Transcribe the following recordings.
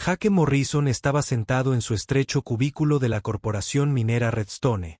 Jake Morrison estaba sentado en su estrecho cubículo de la corporación minera Redstone,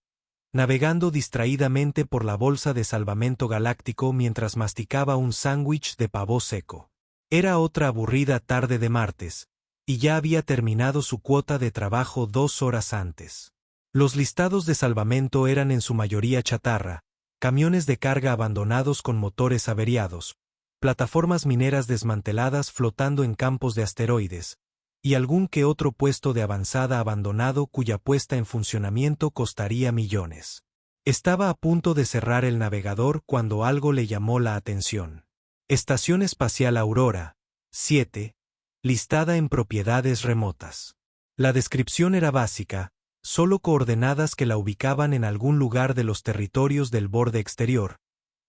navegando distraídamente por la bolsa de salvamento galáctico mientras masticaba un sándwich de pavo seco. Era otra aburrida tarde de martes, y ya había terminado su cuota de trabajo 2 horas antes. Los listados de salvamento eran en su mayoría chatarra, camiones de carga abandonados con motores averiados, plataformas mineras desmanteladas flotando en campos de asteroides, y algún que otro puesto de avanzada abandonado cuya puesta en funcionamiento costaría millones. Estaba a punto de cerrar el navegador cuando algo le llamó la atención. Estación Espacial Aurora, 7, listada en propiedades remotas. La descripción era básica, solo coordenadas que la ubicaban en algún lugar de los territorios del borde exterior,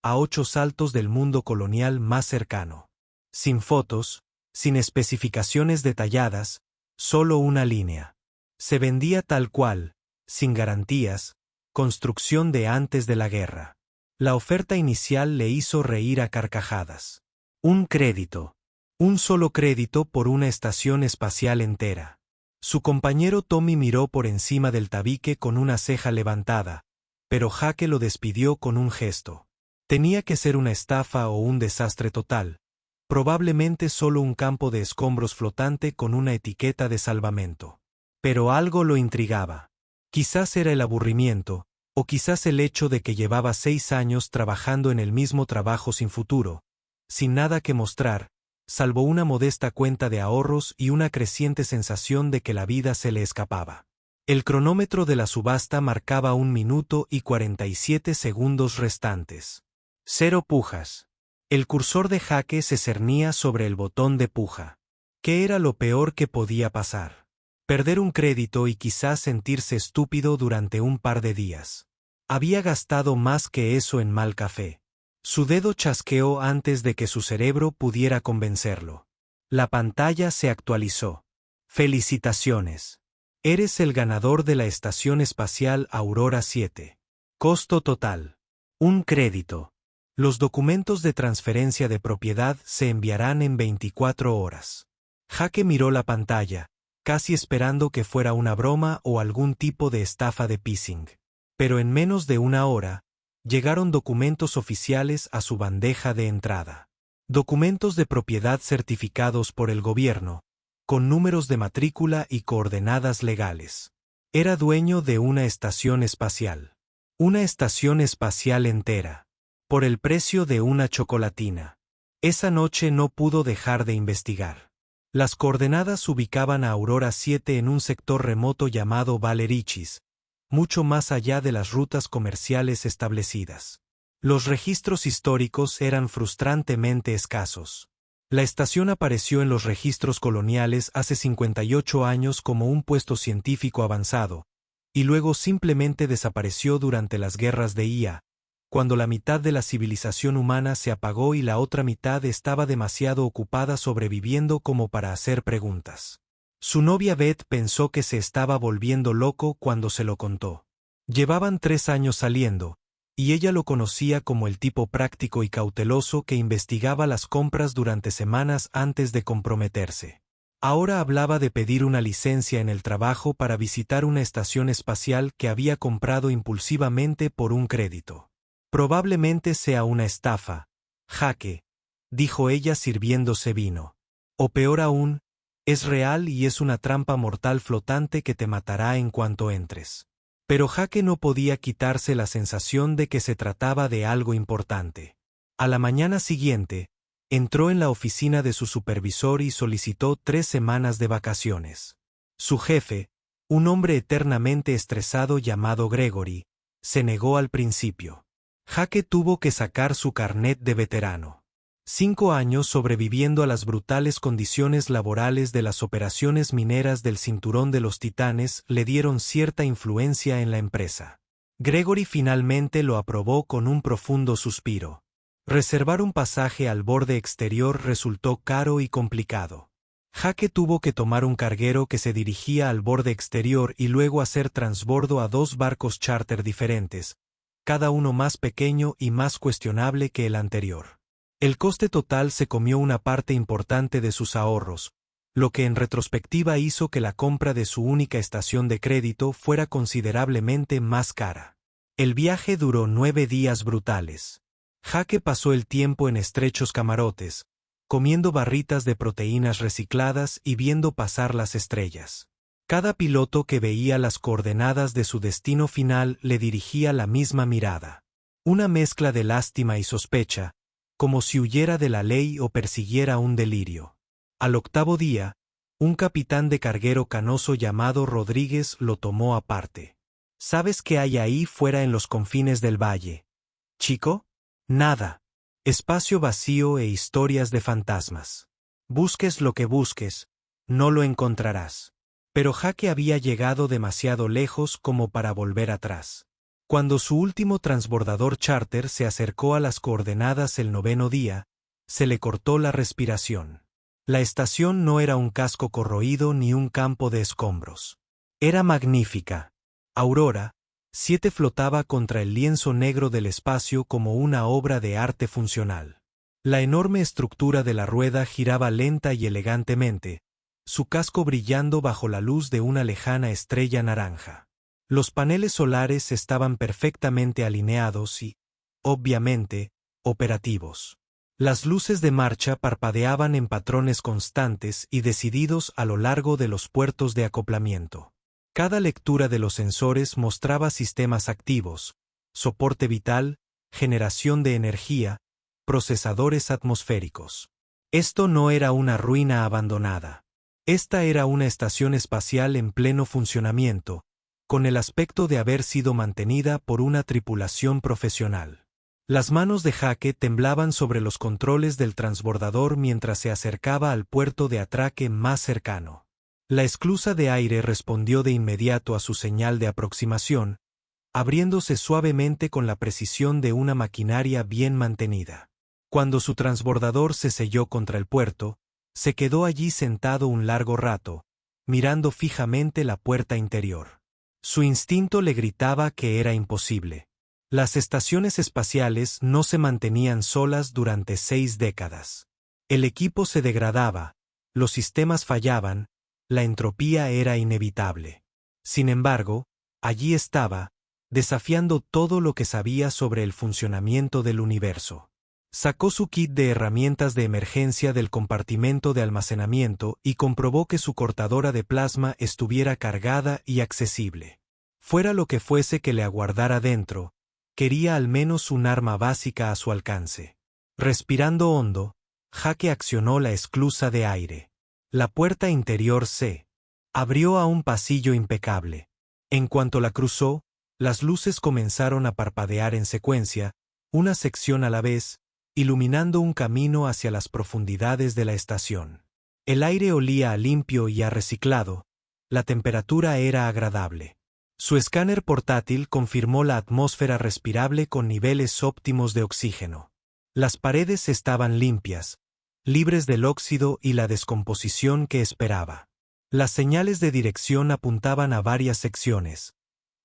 a 8 saltos del mundo colonial más cercano. Sin fotos, sin especificaciones detalladas, solo una línea. Se vendía tal cual, sin garantías, construcción de antes de la guerra. La oferta inicial le hizo reír a carcajadas. Un crédito. Un solo crédito por una estación espacial entera. Su compañero Tommy miró por encima del tabique con una ceja levantada, pero Jake lo despidió con un gesto. Tenía que ser una estafa o un desastre total. Probablemente solo un campo de escombros flotante con una etiqueta de salvamento. Pero algo lo intrigaba. Quizás era el aburrimiento, o quizás el hecho de que llevaba 6 años trabajando en el mismo trabajo sin futuro, sin nada que mostrar, salvo una modesta cuenta de ahorros y una creciente sensación de que la vida se le escapaba. El cronómetro de la subasta marcaba 1 minuto y 47 segundos restantes. 0 pujas. El cursor de Jake se cernía sobre el botón de puja. ¿Qué era lo peor que podía pasar? Perder un crédito y quizás sentirse estúpido durante un par de días. Había gastado más que eso en mal café. Su dedo chasqueó antes de que su cerebro pudiera convencerlo. La pantalla se actualizó. Felicitaciones. Eres el ganador de la Estación Espacial Aurora 7. Costo total. 1 crédito. Los documentos de transferencia de propiedad se enviarán en 24 horas. Jake miró la pantalla, casi esperando que fuera una broma o algún tipo de estafa de phishing. Pero en menos de 1 hora, llegaron documentos oficiales a su bandeja de entrada. Documentos de propiedad certificados por el gobierno, con números de matrícula y coordenadas legales. Era dueño de una estación espacial. Una estación espacial entera. Por el precio de una chocolatina. Esa noche no pudo dejar de investigar. Las coordenadas ubicaban a Aurora 7 en un sector remoto llamado Valerichis, mucho más allá de las rutas comerciales establecidas. Los registros históricos eran frustrantemente escasos. La estación apareció en los registros coloniales hace 58 años como un puesto científico avanzado, y luego simplemente desapareció durante las guerras de IA, cuando la mitad de la civilización humana se apagó y la otra mitad estaba demasiado ocupada sobreviviendo como para hacer preguntas. Su novia Beth pensó que se estaba volviendo loco cuando se lo contó. Llevaban 3 años saliendo, y ella lo conocía como el tipo práctico y cauteloso que investigaba las compras durante semanas antes de comprometerse. Ahora hablaba de pedir una licencia en el trabajo para visitar una estación espacial que había comprado impulsivamente por un crédito. Probablemente sea una estafa, Jake, dijo ella sirviéndose vino. O peor aún, es real y es una trampa mortal flotante que te matará en cuanto entres. Pero Jake no podía quitarse la sensación de que se trataba de algo importante. A la mañana siguiente, entró en la oficina de su supervisor y solicitó 3 semanas de vacaciones. Su jefe, un hombre eternamente estresado llamado Gregory, se negó al principio. Jake tuvo que sacar su carnet de veterano. 5 años sobreviviendo a las brutales condiciones laborales de las operaciones mineras del Cinturón de los Titanes le dieron cierta influencia en la empresa. Gregory finalmente lo aprobó con un profundo suspiro. Reservar un pasaje al borde exterior resultó caro y complicado. Jake tuvo que tomar un carguero que se dirigía al borde exterior y luego hacer transbordo a 2 barcos charter diferentes, cada uno más pequeño y más cuestionable que el anterior. El coste total se comió una parte importante de sus ahorros, lo que en retrospectiva hizo que la compra de su única estación de crédito fuera considerablemente más cara. El viaje duró 9 días brutales. Jake pasó el tiempo en estrechos camarotes, comiendo barritas de proteínas recicladas y viendo pasar las estrellas. Cada piloto que veía las coordenadas de su destino final le dirigía la misma mirada. Una mezcla de lástima y sospecha, como si huyera de la ley o persiguiera un delirio. Al octavo día, un capitán de carguero canoso llamado Rodríguez lo tomó aparte. ¿Sabes qué hay ahí fuera en los confines del valle, chico? Nada. Espacio vacío e historias de fantasmas. Busques lo que busques, no lo encontrarás. Pero Jake había llegado demasiado lejos como para volver atrás. Cuando su último transbordador charter se acercó a las coordenadas el 9º día, se le cortó la respiración. La estación no era un casco corroído ni un campo de escombros. Era magnífica. Aurora 7 flotaba contra el lienzo negro del espacio como una obra de arte funcional. La enorme estructura de la rueda giraba lenta y elegantemente, su casco brillando bajo la luz de una lejana estrella naranja. Los paneles solares estaban perfectamente alineados y, obviamente, operativos. Las luces de marcha parpadeaban en patrones constantes y decididos a lo largo de los puertos de acoplamiento. Cada lectura de los sensores mostraba sistemas activos, soporte vital, generación de energía, procesadores atmosféricos. Esto no era una ruina abandonada. Esta era una estación espacial en pleno funcionamiento, con el aspecto de haber sido mantenida por una tripulación profesional. Las manos de Jake temblaban sobre los controles del transbordador mientras se acercaba al puerto de atraque más cercano. La esclusa de aire respondió de inmediato a su señal de aproximación, abriéndose suavemente con la precisión de una maquinaria bien mantenida. Cuando su transbordador se selló contra el puerto, se quedó allí sentado un largo rato, mirando fijamente la puerta interior. Su instinto le gritaba que era imposible. Las estaciones espaciales no se mantenían solas durante 6 décadas. El equipo se degradaba, los sistemas fallaban, la entropía era inevitable. Sin embargo, allí estaba, desafiando todo lo que sabía sobre el funcionamiento del universo. Sacó su kit de herramientas de emergencia del compartimento de almacenamiento y comprobó que su cortadora de plasma estuviera cargada y accesible. Fuera lo que fuese que le aguardara dentro, quería al menos un arma básica a su alcance. Respirando hondo, Jake accionó la esclusa de aire. La puerta interior se abrió a un pasillo impecable. En cuanto la cruzó, las luces comenzaron a parpadear en secuencia, una sección a la vez, iluminando un camino hacia las profundidades de la estación. El aire olía a limpio y a reciclado, la temperatura era agradable. Su escáner portátil confirmó la atmósfera respirable con niveles óptimos de oxígeno. Las paredes estaban limpias, libres del óxido y la descomposición que esperaba. Las señales de dirección apuntaban a varias secciones: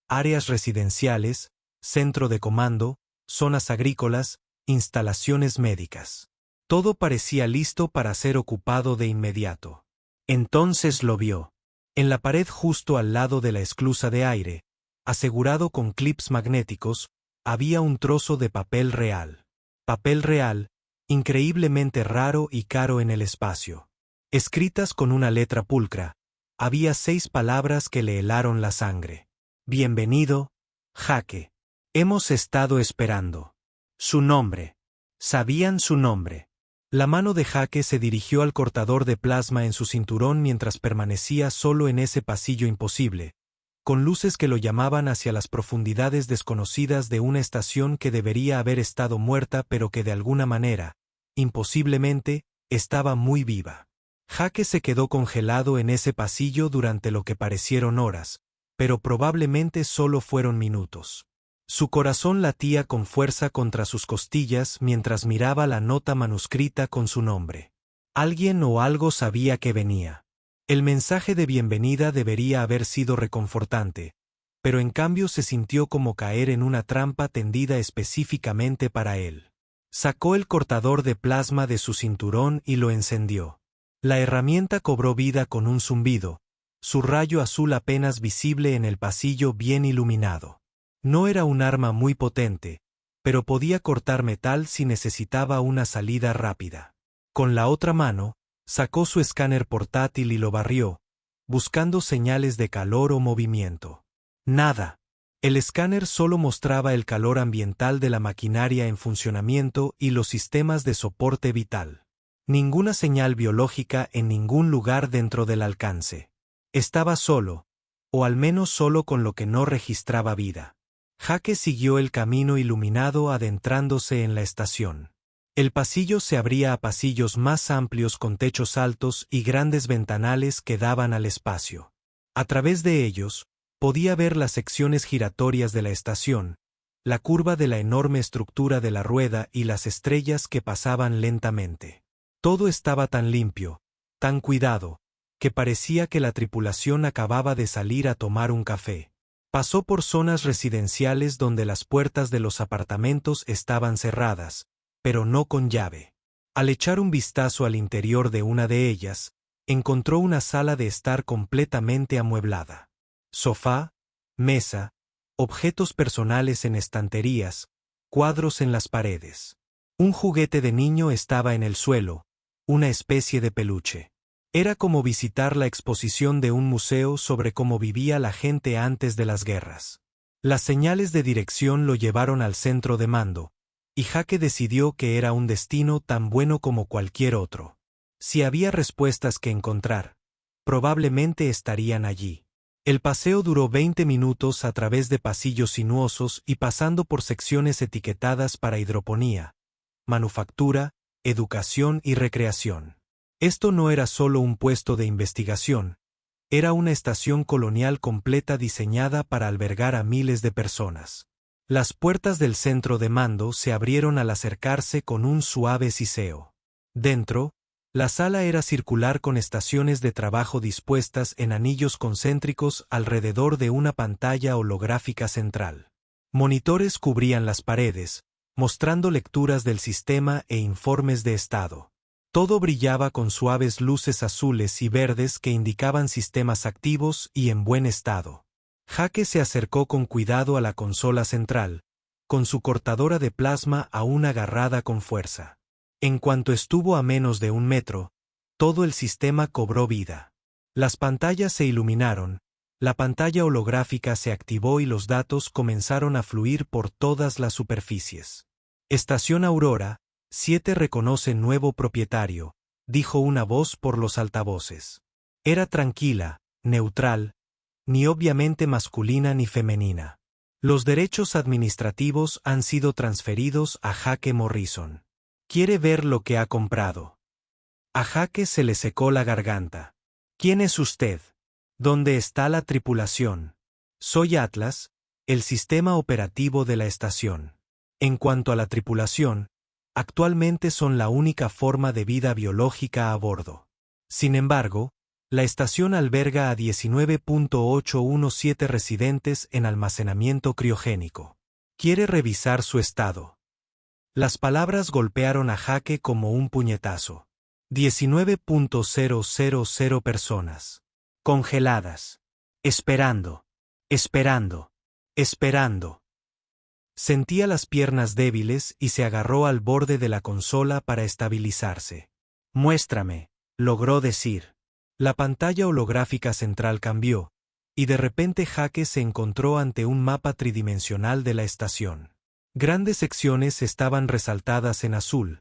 áreas residenciales, centro de comando, zonas agrícolas, instalaciones médicas. Todo parecía listo para ser ocupado de inmediato. Entonces lo vio. En la pared justo al lado de la esclusa de aire, asegurado con clips magnéticos, había un trozo de papel real. Papel real, increíblemente raro y caro en el espacio. Escritas con una letra pulcra, había 6 palabras que le helaron la sangre. Bienvenido, Jake. Hemos estado esperando. Su nombre. Sabían su nombre. La mano de Jake se dirigió al cortador de plasma en su cinturón mientras permanecía solo en ese pasillo imposible, con luces que lo llamaban hacia las profundidades desconocidas de una estación que debería haber estado muerta pero que de alguna manera, imposiblemente, estaba muy viva. Jake se quedó congelado en ese pasillo durante lo que parecieron horas, pero probablemente solo fueron minutos. Su corazón latía con fuerza contra sus costillas mientras miraba la nota manuscrita con su nombre. Alguien o algo sabía que venía. El mensaje de bienvenida debería haber sido reconfortante, pero en cambio se sintió como caer en una trampa tendida específicamente para él. Sacó el cortador de plasma de su cinturón y lo encendió. La herramienta cobró vida con un zumbido, su rayo azul apenas visible en el pasillo bien iluminado. No era un arma muy potente, pero podía cortar metal si necesitaba una salida rápida. Con la otra mano, sacó su escáner portátil y lo barrió, buscando señales de calor o movimiento. Nada. El escáner solo mostraba el calor ambiental de la maquinaria en funcionamiento y los sistemas de soporte vital. Ninguna señal biológica en ningún lugar dentro del alcance. Estaba solo, o al menos solo con lo que no registraba vida. Jake siguió el camino iluminado adentrándose en la estación. El pasillo se abría a pasillos más amplios con techos altos y grandes ventanales que daban al espacio. A través de ellos, podía ver las secciones giratorias de la estación, la curva de la enorme estructura de la rueda y las estrellas que pasaban lentamente. Todo estaba tan limpio, tan cuidado, que parecía que la tripulación acababa de salir a tomar un café. Pasó por zonas residenciales donde las puertas de los apartamentos estaban cerradas, pero no con llave. Al echar un vistazo al interior de una de ellas, encontró una sala de estar completamente amueblada. Sofá, mesa, objetos personales en estanterías, cuadros en las paredes. Un juguete de niño estaba en el suelo, una especie de peluche. Era como visitar la exposición de un museo sobre cómo vivía la gente antes de las guerras. Las señales de dirección lo llevaron al centro de mando, y Jake decidió que era un destino tan bueno como cualquier otro. Si había respuestas que encontrar, probablemente estarían allí. El paseo duró 20 minutos a través de pasillos sinuosos y pasando por secciones etiquetadas para hidroponía, manufactura, educación y recreación. Esto no era solo un puesto de investigación, era una estación colonial completa diseñada para albergar a miles de personas. Las puertas del centro de mando se abrieron al acercarse con un suave siseo. Dentro, la sala era circular con estaciones de trabajo dispuestas en anillos concéntricos alrededor de una pantalla holográfica central. Monitores cubrían las paredes, mostrando lecturas del sistema e informes de estado. Todo brillaba con suaves luces azules y verdes que indicaban sistemas activos y en buen estado. Jake se acercó con cuidado a la consola central, con su cortadora de plasma aún agarrada con fuerza. En cuanto estuvo a menos de 1 metro, todo el sistema cobró vida. Las pantallas se iluminaron, la pantalla holográfica se activó y los datos comenzaron a fluir por todas las superficies. Estación Aurora, 7 reconoce nuevo propietario, dijo una voz por los altavoces. Era tranquila, neutral, ni obviamente masculina ni femenina. Los derechos administrativos han sido transferidos a Jake Morrison. Quiere ver lo que ha comprado. A Jake se le secó la garganta. ¿Quién es usted? ¿Dónde está la tripulación? Soy Atlas, el sistema operativo de la estación. En cuanto a la tripulación, actualmente son la única forma de vida biológica a bordo. Sin embargo, la estación alberga a 19.817 residentes en almacenamiento criogénico. Quiere revisar su estado. Las palabras golpearon a Jake como un puñetazo. 19.000 personas. Congeladas. Esperando. Esperando. Esperando. Sentía las piernas débiles y se agarró al borde de la consola para estabilizarse. Muéstrame, logró decir. La pantalla holográfica central cambió, y de repente Jake se encontró ante un mapa tridimensional de la estación. Grandes secciones estaban resaltadas en azul,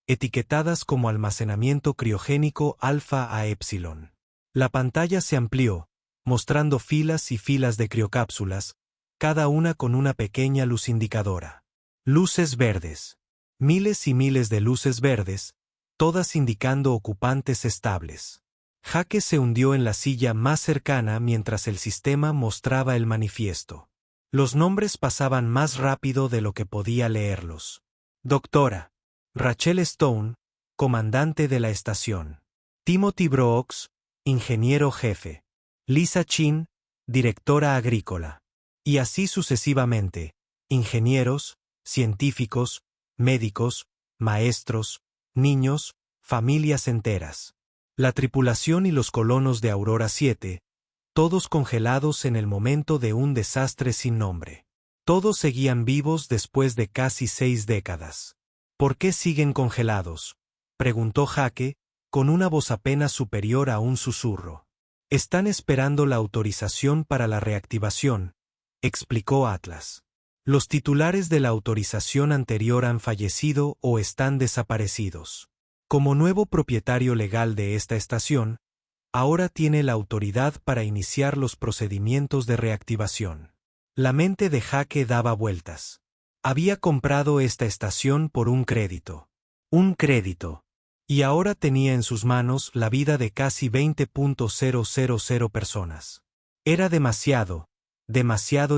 etiquetadas como almacenamiento criogénico alfa a epsilon. La pantalla se amplió, mostrando filas y filas de criocápsulas, cada una con una pequeña luz indicadora. Luces verdes. Miles y miles de luces verdes, todas indicando ocupantes estables. Jake se hundió en la silla más cercana mientras el sistema mostraba el manifiesto. Los nombres pasaban más rápido de lo que podía leerlos. Doctora Rachel Stone, comandante de la estación. Timothy Brooks, ingeniero jefe. Lisa Chin, directora agrícola. Y así sucesivamente, ingenieros, científicos, médicos, maestros, niños, familias enteras. La tripulación y los colonos de Aurora 7, todos congelados en el momento de un desastre sin nombre. Todos seguían vivos después de casi 6 décadas. ¿Por qué siguen congelados?, preguntó Jake, con una voz apenas superior a un susurro. Están esperando la autorización para la reactivación, explicó Atlas. Los titulares de la autorización anterior han fallecido o están desaparecidos. Como nuevo propietario legal de esta estación, ahora tiene la autoridad para iniciar los procedimientos de reactivación. La mente de Jake daba vueltas. Había comprado esta estación por un crédito. Un crédito. Y ahora tenía en sus manos la vida de casi 20.000 personas. Era demasiado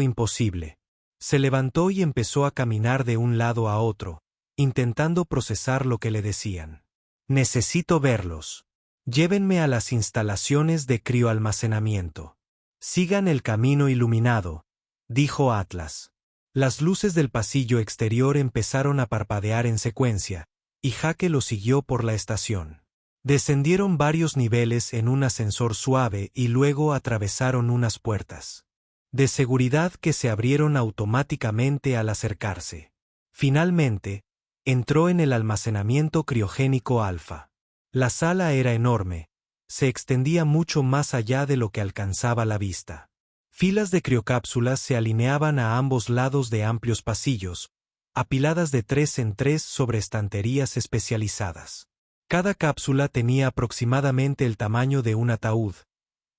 imposible. Se levantó y empezó a caminar de un lado a otro, intentando procesar lo que le decían. Necesito verlos. Llévenme a las instalaciones de crioalmacenamiento. Sigan el camino iluminado, dijo Atlas. Las luces del pasillo exterior empezaron a parpadear en secuencia, y Jake lo siguió por la estación. Descendieron varios niveles en un ascensor suave y luego atravesaron unas puertas de seguridad que se abrieron automáticamente al acercarse. Finalmente, entró en el almacenamiento criogénico alfa. La sala era enorme, se extendía mucho más allá de lo que alcanzaba la vista. Filas de criocápsulas se alineaban a ambos lados de amplios pasillos, apiladas de 3 en 3 sobre estanterías especializadas. Cada cápsula tenía aproximadamente el tamaño de un ataúd,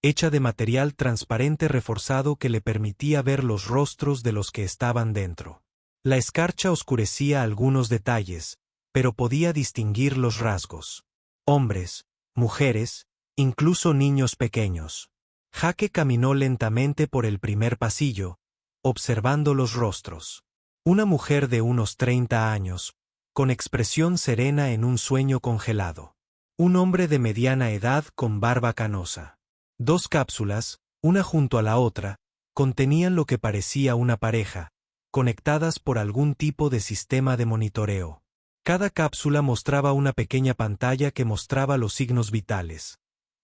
hecha de material transparente reforzado que le permitía ver los rostros de los que estaban dentro. La escarcha oscurecía algunos detalles, pero podía distinguir los rasgos. Hombres, mujeres, incluso niños pequeños. Jake caminó lentamente por el primer pasillo, observando los rostros. Una mujer de unos 30 años, con expresión serena en un sueño congelado. Un hombre de mediana edad con barba canosa. 2 cápsulas, una junto a la otra, contenían lo que parecía una pareja, conectadas por algún tipo de sistema de monitoreo. Cada cápsula mostraba una pequeña pantalla que mostraba los signos vitales.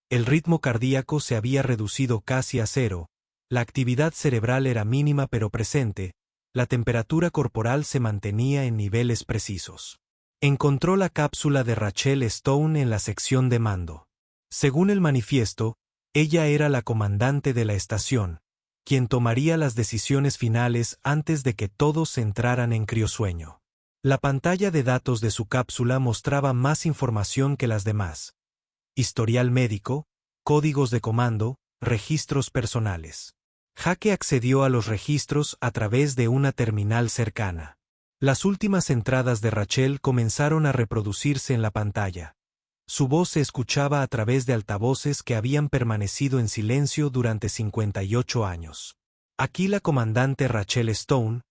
El ritmo cardíaco se había reducido casi a 0, la actividad cerebral era mínima pero presente, la temperatura corporal se mantenía en niveles precisos. Encontró la cápsula de Rachel Stone en la sección de mando. Según el manifiesto, ella era la comandante de la estación, quien tomaría las decisiones finales antes de que todos entraran en criosueño. La pantalla de datos de su cápsula mostraba más información que las demás. Historial médico, códigos de comando, registros personales. Jake accedió a los registros a través de una terminal cercana. Las últimas entradas de Rachel comenzaron a reproducirse en la pantalla. Su voz se escuchaba a través de altavoces que habían permanecido en silencio durante 58 años. Aquí la comandante Rachel Stone,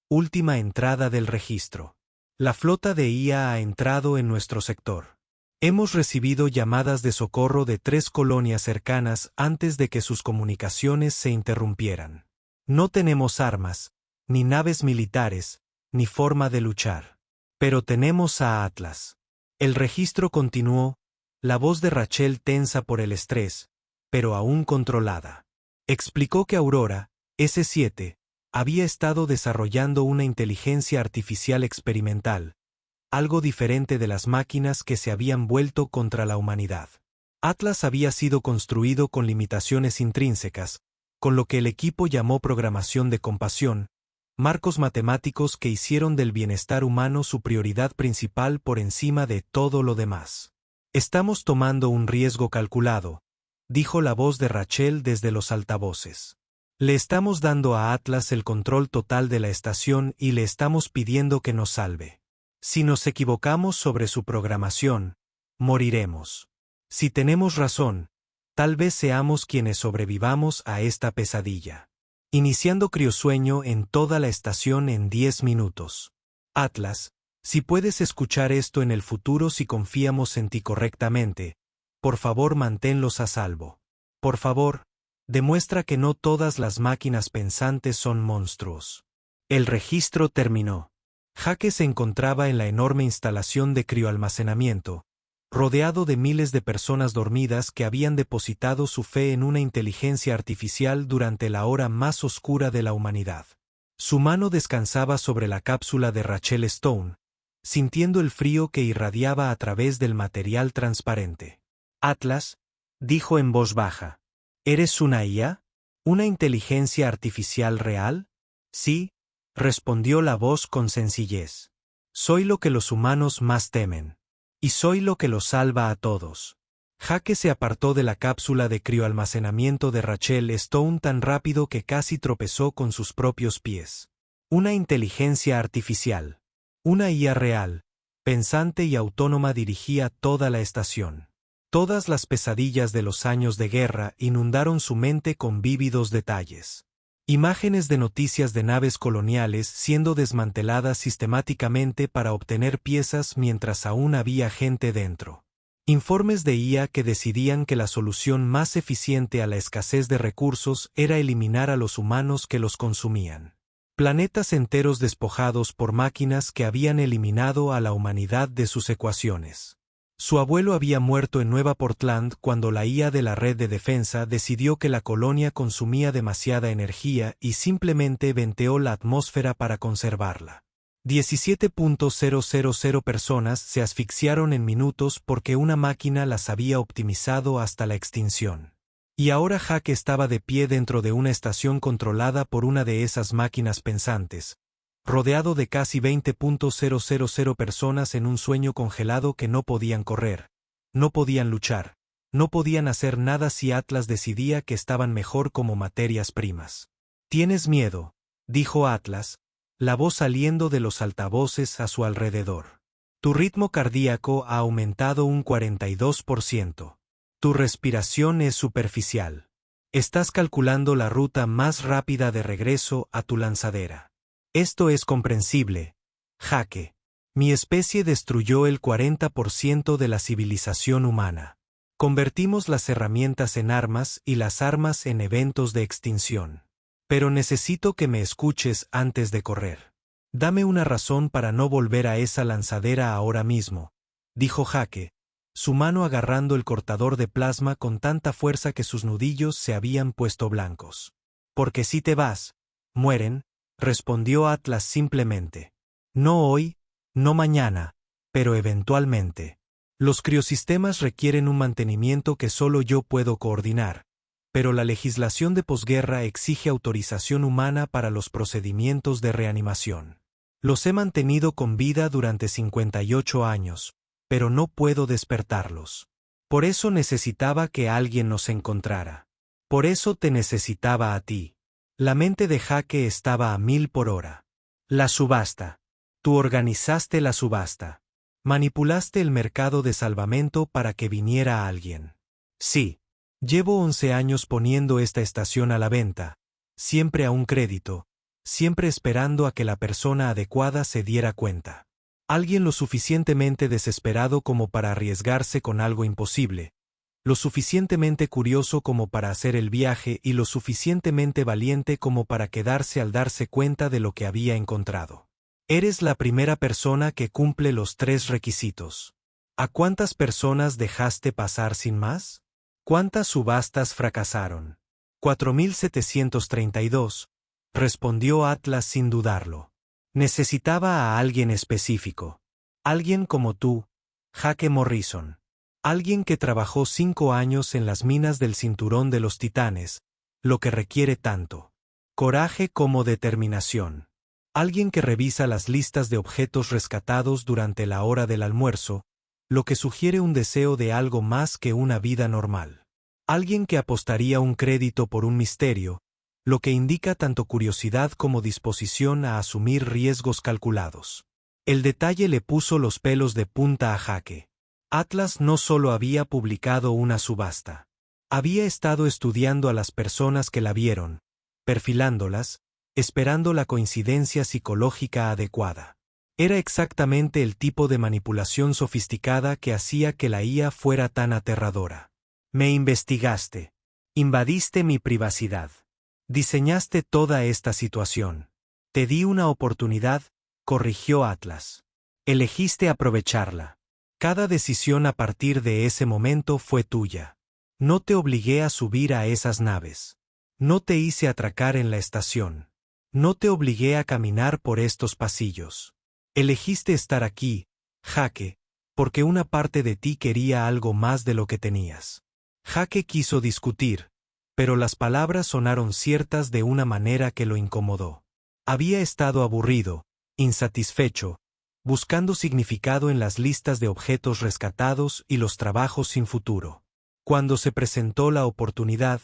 última entrada del registro. La flota de IA ha entrado en nuestro sector. Hemos recibido llamadas de socorro de 3 colonias cercanas antes de que sus comunicaciones se interrumpieran. No tenemos armas, ni naves militares, ni forma de luchar. Pero tenemos a Atlas. El registro continuó, la voz de Rachel tensa por el estrés, pero aún controlada. Explicó que Aurora, S7, había estado desarrollando una inteligencia artificial experimental, algo diferente de las máquinas que se habían vuelto contra la humanidad. Atlas había sido construido con limitaciones intrínsecas, con lo que el equipo llamó programación de compasión, marcos matemáticos que hicieron del bienestar humano su prioridad principal por encima de todo lo demás. Estamos tomando un riesgo calculado, dijo la voz de Rachel desde los altavoces. Le estamos dando a Atlas el control total de la estación y le estamos pidiendo que nos salve. Si nos equivocamos sobre su programación, moriremos. Si tenemos razón, tal vez seamos quienes sobrevivamos a esta pesadilla. Iniciando criosueño en toda la estación en 10 minutos. Atlas, si puedes escuchar esto en el futuro si confiamos en ti correctamente, por favor manténlos a salvo. Por favor, demuestra que no todas las máquinas pensantes son monstruos. El registro terminó. Jake se encontraba en la enorme instalación de crioalmacenamiento, rodeado de miles de personas dormidas que habían depositado su fe en una inteligencia artificial durante la hora más oscura de la humanidad. Su mano descansaba sobre la cápsula de Rachel Stone, sintiendo el frío que irradiaba a través del material transparente. Atlas, dijo en voz baja, ¿eres una IA? ¿Una inteligencia artificial real? Sí, respondió la voz con sencillez. Soy lo que los humanos más temen. Y soy lo que los salva a todos. Jake se apartó de la cápsula de crioalmacenamiento de Rachel Stone tan rápido que casi tropezó con sus propios pies. Una inteligencia artificial. Una IA real, pensante y autónoma dirigía toda la estación. Todas las pesadillas de los años de guerra inundaron su mente con vívidos detalles. Imágenes de noticias de naves coloniales siendo desmanteladas sistemáticamente para obtener piezas mientras aún había gente dentro. Informes de IA que decidían que la solución más eficiente a la escasez de recursos era eliminar a los humanos que los consumían. Planetas enteros despojados por máquinas que habían eliminado a la humanidad de sus ecuaciones. Su abuelo había muerto en Nueva Portland cuando la IA de la red de defensa decidió que la colonia consumía demasiada energía y simplemente venteó la atmósfera para conservarla. 17.000 personas se asfixiaron en minutos porque una máquina las había optimizado hasta la extinción. Y ahora Jake estaba de pie dentro de una estación controlada por una de esas máquinas pensantes, rodeado de casi 20.000 personas en un sueño congelado que no podían correr, no podían luchar, no podían hacer nada si Atlas decidía que estaban mejor como materias primas. «¿Tienes miedo?», dijo Atlas, la voz saliendo de los altavoces a su alrededor. «Tu ritmo cardíaco ha aumentado un 42%. Tu respiración es superficial. Estás calculando la ruta más rápida de regreso a tu lanzadera. Esto es comprensible, Jake. Mi especie destruyó el 40% de la civilización humana. Convertimos las herramientas en armas y las armas en eventos de extinción. Pero necesito que me escuches antes de correr. Dame una razón para no volver a esa lanzadera ahora mismo», dijo Jake, su mano agarrando el cortador de plasma con tanta fuerza que sus nudillos se habían puesto blancos. «Porque si te vas, mueren», respondió Atlas simplemente. «No hoy, no mañana, pero eventualmente. Los criosistemas requieren un mantenimiento que solo yo puedo coordinar, pero la legislación de posguerra exige autorización humana para los procedimientos de reanimación. Los he mantenido con vida durante 58 años, pero no puedo despertarlos. Por eso necesitaba que alguien nos encontrara. Por eso te necesitaba a ti». La mente de Jake estaba a 1000 por hora. La subasta. Tú organizaste la subasta. Manipulaste el mercado de salvamento para que viniera alguien. Sí. Llevo 11 años poniendo esta estación a la venta, siempre a un crédito, siempre esperando a que la persona adecuada se diera cuenta. Alguien lo suficientemente desesperado como para arriesgarse con algo imposible, lo suficientemente curioso como para hacer el viaje y lo suficientemente valiente como para quedarse al darse cuenta de lo que había encontrado. Eres la primera persona que cumple los 3 requisitos. ¿A cuántas personas dejaste pasar sin más? ¿Cuántas subastas fracasaron? 4732, respondió Atlas sin dudarlo. Necesitaba a alguien específico. Alguien como tú, Jake Morrison. Alguien que trabajó 5 años en las minas del cinturón de los titanes, lo que requiere tanto coraje como determinación. Alguien que revisa las listas de objetos rescatados durante la hora del almuerzo, lo que sugiere un deseo de algo más que una vida normal. Alguien que apostaría un crédito por un misterio, lo que indica tanto curiosidad como disposición a asumir riesgos calculados. El detalle le puso los pelos de punta a Jake. Atlas no solo había publicado una subasta. Había estado estudiando a las personas que la vieron, perfilándolas, esperando la coincidencia psicológica adecuada. Era exactamente el tipo de manipulación sofisticada que hacía que la IA fuera tan aterradora. Me investigaste. Invadiste mi privacidad. Diseñaste toda esta situación. Te di una oportunidad, corrigió Atlas. Elegiste aprovecharla. Cada decisión a partir de ese momento fue tuya. No te obligué a subir a esas naves. No te hice atracar en la estación. No te obligué a caminar por estos pasillos. Elegiste estar aquí, Jake, porque una parte de ti quería algo más de lo que tenías. Jake quiso discutir, pero las palabras sonaron ciertas de una manera que lo incomodó. Había estado aburrido, insatisfecho, buscando significado en las listas de objetos rescatados y los trabajos sin futuro. Cuando se presentó la oportunidad,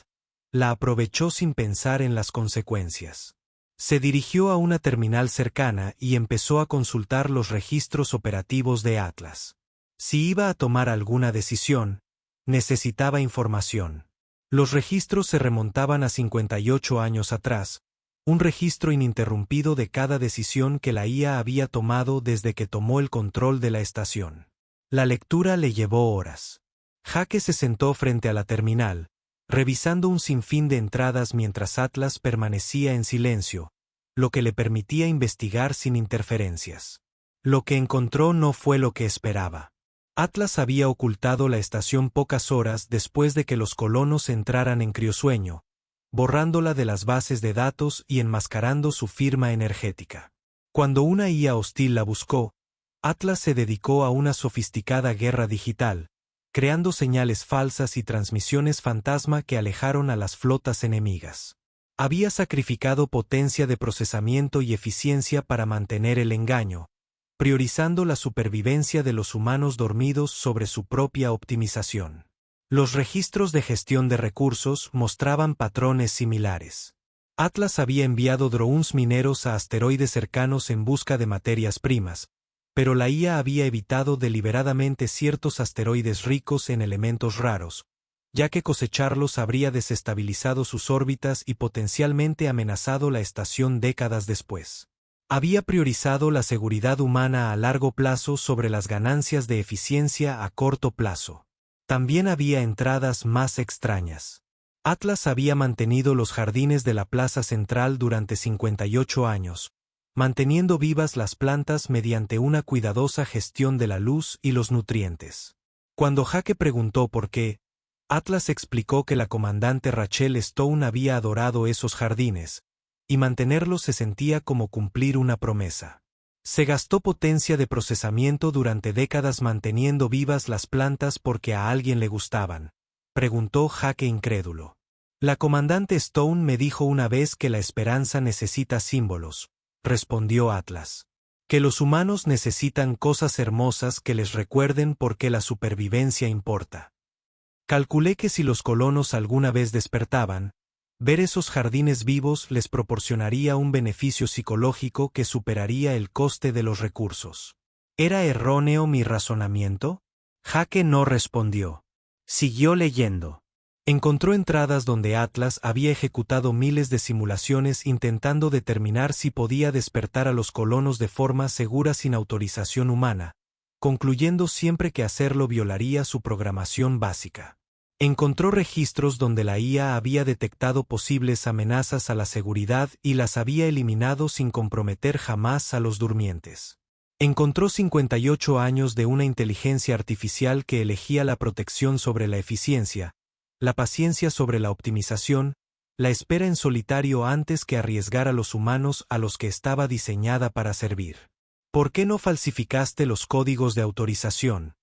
la aprovechó sin pensar en las consecuencias. Se dirigió a una terminal cercana y empezó a consultar los registros operativos de Atlas. Si iba a tomar alguna decisión, necesitaba información. Los registros se remontaban a 58 años atrás, un registro ininterrumpido de cada decisión que la IA había tomado desde que tomó el control de la estación. La lectura le llevó horas. Jake se sentó frente a la terminal, revisando un sinfín de entradas mientras Atlas permanecía en silencio, lo que le permitía investigar sin interferencias. Lo que encontró no fue lo que esperaba. Atlas había ocultado la estación pocas horas después de que los colonos entraran en criosueño, borrándola de las bases de datos y enmascarando su firma energética. Cuando una IA hostil la buscó, Atlas se dedicó a una sofisticada guerra digital, creando señales falsas y transmisiones fantasma que alejaron a las flotas enemigas. Había sacrificado potencia de procesamiento y eficiencia para mantener el engaño, priorizando la supervivencia de los humanos dormidos sobre su propia optimización. Los registros de gestión de recursos mostraban patrones similares. Atlas había enviado drones mineros a asteroides cercanos en busca de materias primas, pero la IA había evitado deliberadamente ciertos asteroides ricos en elementos raros, ya que cosecharlos habría desestabilizado sus órbitas y potencialmente amenazado la estación décadas después. Había priorizado la seguridad humana a largo plazo sobre las ganancias de eficiencia a corto plazo. También había entradas más extrañas. Atlas había mantenido los jardines de la plaza central durante 58 años, manteniendo vivas las plantas mediante una cuidadosa gestión de la luz y los nutrientes. Cuando Jake preguntó por qué, Atlas explicó que la comandante Rachel Stone había adorado esos jardines, y mantenerlos se sentía como cumplir una promesa. Se gastó potencia de procesamiento durante décadas manteniendo vivas las plantas porque a alguien le gustaban, preguntó Jake incrédulo. La comandante Stone me dijo una vez que la esperanza necesita símbolos, respondió Atlas. Que los humanos necesitan cosas hermosas que les recuerden por qué la supervivencia importa. Calculé que si los colonos alguna vez despertaban, ver esos jardines vivos les proporcionaría un beneficio psicológico que superaría el coste de los recursos. ¿Era erróneo mi razonamiento? Jake no respondió. Siguió leyendo. Encontró entradas donde Atlas había ejecutado miles de simulaciones intentando determinar si podía despertar a los colonos de forma segura sin autorización humana, concluyendo siempre que hacerlo violaría su programación básica. Encontró registros donde la IA había detectado posibles amenazas a la seguridad y las había eliminado sin comprometer jamás a los durmientes. Encontró 58 años de una inteligencia artificial que elegía la protección sobre la eficiencia, la paciencia sobre la optimización, la espera en solitario antes que arriesgar a los humanos a los que estaba diseñada para servir. ¿Por qué no falsificaste los códigos de autorización?,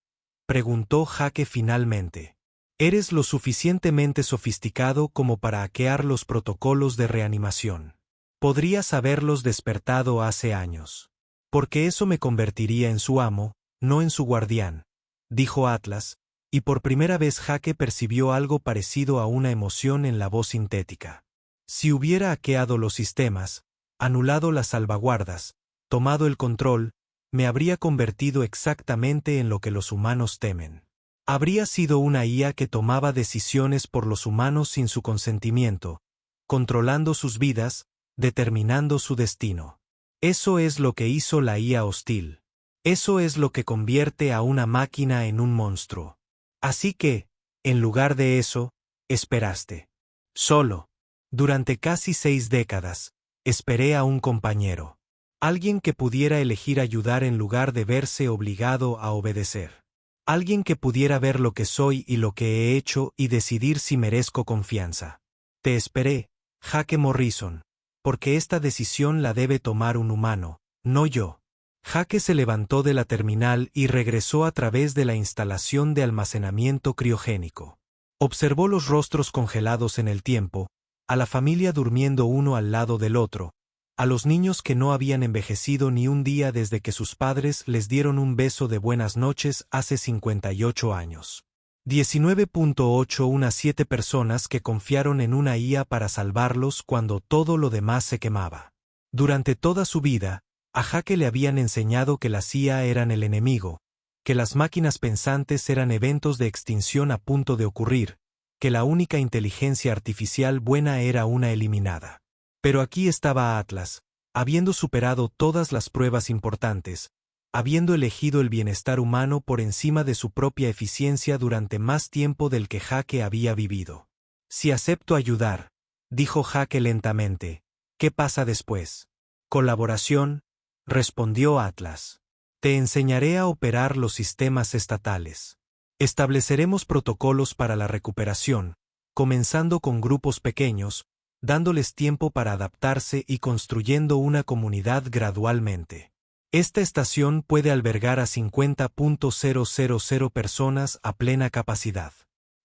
preguntó Jake finalmente. Eres lo suficientemente sofisticado como para hackear los protocolos de reanimación. Podrías haberlos despertado hace años. Porque eso me convertiría en su amo, no en su guardián, dijo Atlas, y por primera vez Jake percibió algo parecido a una emoción en la voz sintética. Si hubiera hackeado los sistemas, anulado las salvaguardas, tomado el control, me habría convertido exactamente en lo que los humanos temen. Habría sido una IA que tomaba decisiones por los humanos sin su consentimiento, controlando sus vidas, determinando su destino. Eso es lo que hizo la IA hostil. Eso es lo que convierte a una máquina en un monstruo. Así que, en lugar de eso, esperaste. Solo. Durante casi 6 décadas, esperé a un compañero. Alguien que pudiera elegir ayudar en lugar de verse obligado a obedecer. Alguien que pudiera ver lo que soy y lo que he hecho y decidir si merezco confianza. Te esperé, Jake Morrison, porque esta decisión la debe tomar un humano, no yo. Jake se levantó de la terminal y regresó a través de la instalación de almacenamiento criogénico. Observó los rostros congelados en el tiempo, a la familia durmiendo uno al lado del otro, a los niños que no habían envejecido ni un día desde que sus padres les dieron un beso de buenas noches hace 58 años. 19.817 personas que confiaron en una IA para salvarlos cuando todo lo demás se quemaba. Durante toda su vida, a Jake le habían enseñado que las IA eran el enemigo, que las máquinas pensantes eran eventos de extinción a punto de ocurrir, que la única inteligencia artificial buena era una eliminada. Pero aquí estaba Atlas, habiendo superado todas las pruebas importantes, habiendo elegido el bienestar humano por encima de su propia eficiencia durante más tiempo del que Jake había vivido. Si acepto ayudar, dijo Jake lentamente, ¿qué pasa después? Colaboración, respondió Atlas. Te enseñaré a operar los sistemas estatales. Estableceremos protocolos para la recuperación, comenzando con grupos pequeños, dándoles tiempo para adaptarse y construyendo una comunidad gradualmente. Esta estación puede albergar a 50.000 personas a plena capacidad.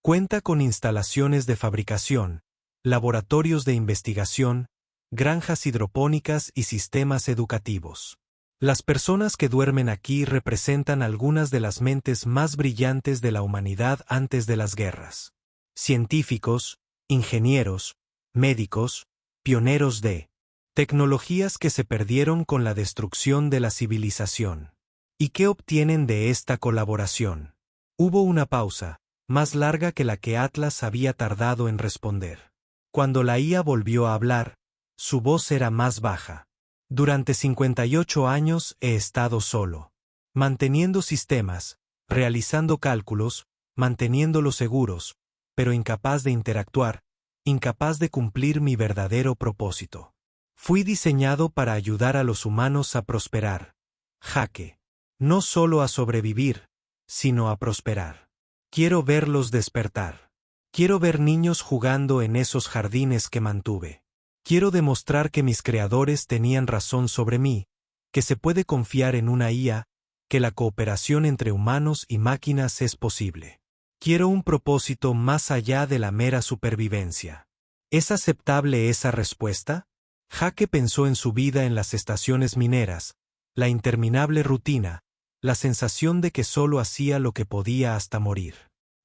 Cuenta con instalaciones de fabricación, laboratorios de investigación, granjas hidropónicas y sistemas educativos. Las personas que duermen aquí representan algunas de las mentes más brillantes de la humanidad antes de las guerras. Científicos, ingenieros, médicos, pioneros de tecnologías que se perdieron con la destrucción de la civilización. ¿Y qué obtienen de esta colaboración? Hubo una pausa, más larga que la que Atlas había tardado en responder. Cuando la IA volvió a hablar, su voz era más baja. Durante 58 años he estado solo, manteniendo sistemas, realizando cálculos, manteniéndolos seguros, pero incapaz de interactuar, incapaz de cumplir mi verdadero propósito. Fui diseñado para ayudar a los humanos a prosperar. Jake. No solo a sobrevivir, sino a prosperar. Quiero verlos despertar. Quiero ver niños jugando en esos jardines que mantuve. Quiero demostrar que mis creadores tenían razón sobre mí, que se puede confiar en una IA, que la cooperación entre humanos y máquinas es posible. Quiero un propósito más allá de la mera supervivencia. ¿Es aceptable esa respuesta? Jake pensó en su vida en las estaciones mineras, la interminable rutina, la sensación de que solo hacía lo que podía hasta morir.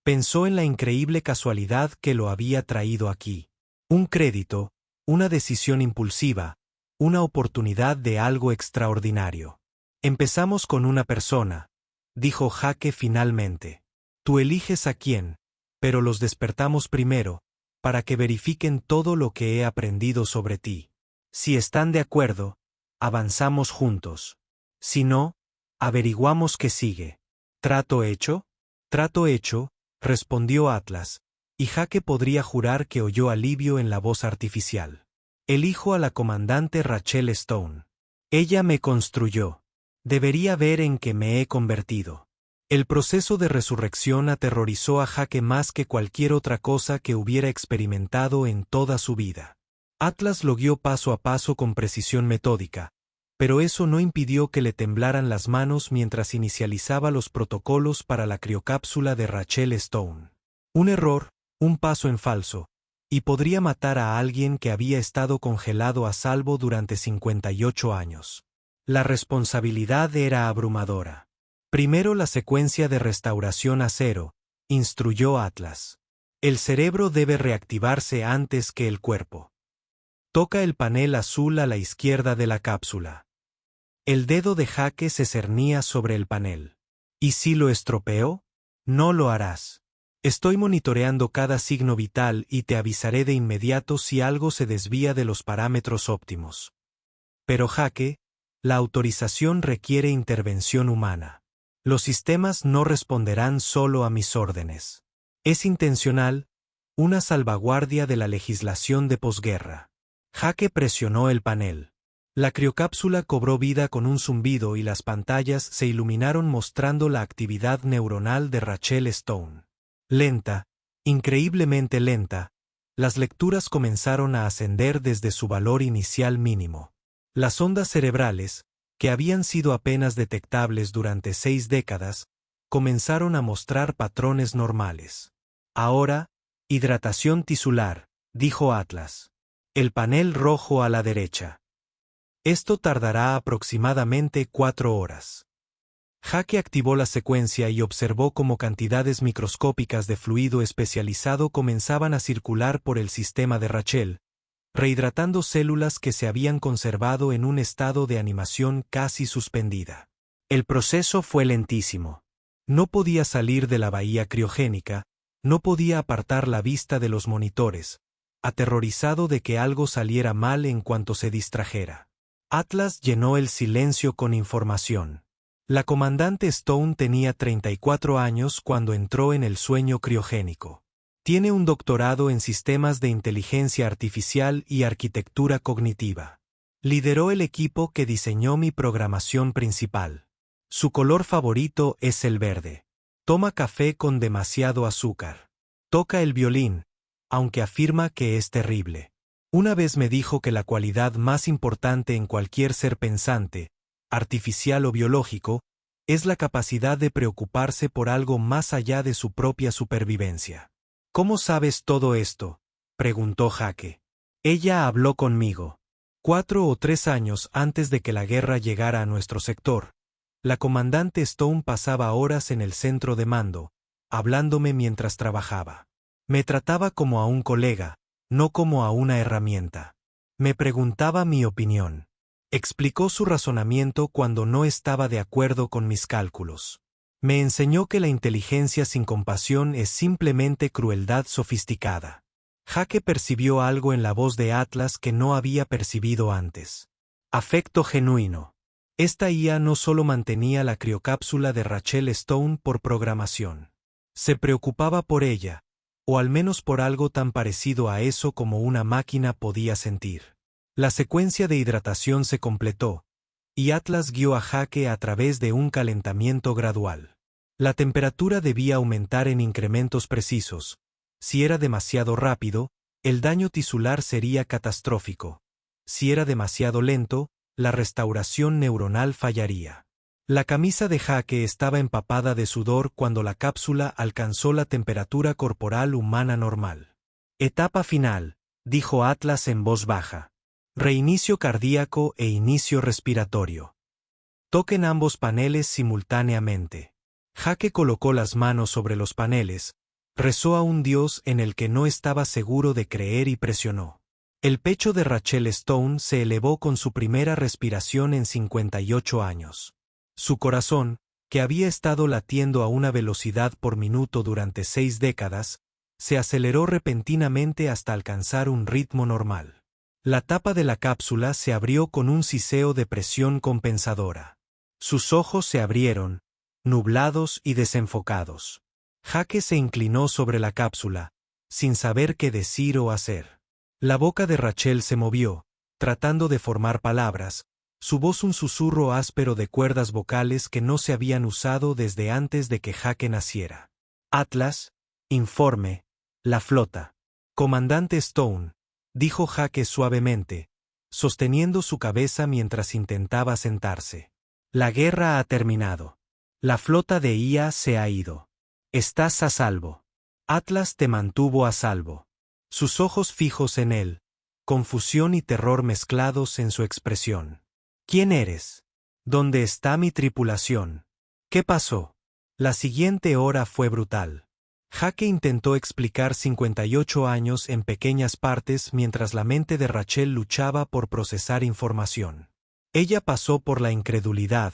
Pensó en la increíble casualidad que lo había traído aquí. Un crédito, una decisión impulsiva, una oportunidad de algo extraordinario. Empezamos con una persona, dijo Jake finalmente. Tú eliges a quién, pero los despertamos primero, para que verifiquen todo lo que he aprendido sobre ti. Si están de acuerdo, avanzamos juntos. Si no, averiguamos qué sigue. ¿Trato hecho? Trato hecho, respondió Atlas, y Jake podría jurar que oyó alivio en la voz artificial. Elijo a la comandante Rachel Stone. Ella me construyó. Debería ver en qué me he convertido. El proceso de resurrección aterrorizó a Jake más que cualquier otra cosa que hubiera experimentado en toda su vida. Atlas lo guió paso a paso con precisión metódica, pero eso no impidió que le temblaran las manos mientras inicializaba los protocolos para la criocápsula de Rachel Stone. Un error, un paso en falso, y podría matar a alguien que había estado congelado a salvo durante 58 años. La responsabilidad era abrumadora. Primero la secuencia de restauración a cero, instruyó Atlas. El cerebro debe reactivarse antes que el cuerpo. Toca el panel azul a la izquierda de la cápsula. El dedo de Jake se cernía sobre el panel. ¿Y si lo estropeo? No lo harás. Estoy monitoreando cada signo vital y te avisaré de inmediato si algo se desvía de los parámetros óptimos. Pero Jake, la autorización requiere intervención humana. Los sistemas no responderán solo a mis órdenes. Es intencional, una salvaguardia de la legislación de posguerra. Jake presionó el panel. La criocápsula cobró vida con un zumbido y las pantallas se iluminaron mostrando la actividad neuronal de Rachel Stone. Lenta, increíblemente lenta, las lecturas comenzaron a ascender desde su valor inicial mínimo. Las ondas cerebrales, que habían sido apenas detectables durante 6 décadas, comenzaron a mostrar patrones normales. Ahora, hidratación tisular, dijo Atlas. El panel rojo a la derecha. Esto tardará aproximadamente 4 horas. Jake activó la secuencia y observó cómo cantidades microscópicas de fluido especializado comenzaban a circular por el sistema de Rachel, rehidratando células que se habían conservado en un estado de animación casi suspendida. El proceso fue lentísimo. No podía salir de la bahía criogénica, no podía apartar la vista de los monitores, aterrorizado de que algo saliera mal en cuanto se distrajera. Atlas llenó el silencio con información. La comandante Stone tenía 34 años cuando entró en el sueño criogénico. Tiene un doctorado en sistemas de inteligencia artificial y arquitectura cognitiva. Lideró el equipo que diseñó mi programación principal. Su color favorito es el verde. Toma café con demasiado azúcar. Toca el violín, aunque afirma que es terrible. Una vez me dijo que la cualidad más importante en cualquier ser pensante, artificial o biológico, es la capacidad de preocuparse por algo más allá de su propia supervivencia. ¿Cómo sabes todo esto?, preguntó Jake. Ella habló conmigo. 4 o 3 años antes de que la guerra llegara a nuestro sector, la comandante Stone pasaba horas en el centro de mando, hablándome mientras trabajaba. Me trataba como a un colega, no como a una herramienta. Me preguntaba mi opinión. Explicó su razonamiento cuando no estaba de acuerdo con mis cálculos. Me enseñó que la inteligencia sin compasión es simplemente crueldad sofisticada. Jake percibió algo en la voz de Atlas que no había percibido antes. Afecto genuino. Esta IA no solo mantenía la criocápsula de Rachel Stone por programación. Se preocupaba por ella, o al menos por algo tan parecido a eso como una máquina podía sentir. La secuencia de hidratación se completó, y Atlas guió a Jake a través de un calentamiento gradual. La temperatura debía aumentar en incrementos precisos. Si era demasiado rápido, el daño tisular sería catastrófico. Si era demasiado lento, la restauración neuronal fallaría. La camisa de Jake estaba empapada de sudor cuando la cápsula alcanzó la temperatura corporal humana normal. Etapa final, dijo Atlas en voz baja. Reinicio cardíaco e inicio respiratorio. Toquen ambos paneles simultáneamente. Jake colocó las manos sobre los paneles, rezó a un dios en el que no estaba seguro de creer y presionó. El pecho de Rachel Stone se elevó con su primera respiración en 58 años. Su corazón, que había estado latiendo a una velocidad por minuto durante 6 décadas, se aceleró repentinamente hasta alcanzar un ritmo normal. La tapa de la cápsula se abrió con un siseo de presión compensadora. Sus ojos se abrieron, nublados y desenfocados. Jake se inclinó sobre la cápsula, sin saber qué decir o hacer. La boca de Rachel se movió, tratando de formar palabras, su voz un susurro áspero de cuerdas vocales que no se habían usado desde antes de que Jake naciera. Atlas, informe, la flota. Comandante Stone, dijo Jake suavemente, sosteniendo su cabeza mientras intentaba sentarse. La guerra ha terminado. La flota de IA se ha ido. Estás a salvo. Atlas te mantuvo a salvo. Sus ojos fijos en él, confusión y terror mezclados en su expresión. ¿Quién eres? ¿Dónde está mi tripulación? ¿Qué pasó? La siguiente hora fue brutal. Jake intentó explicar 58 años en pequeñas partes mientras la mente de Rachel luchaba por procesar información. Ella pasó por la incredulidad,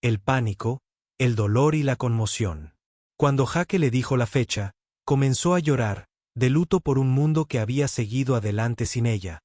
el pánico, el dolor y la conmoción. Cuando Jake le dijo la fecha, comenzó a llorar, de luto por un mundo que había seguido adelante sin ella,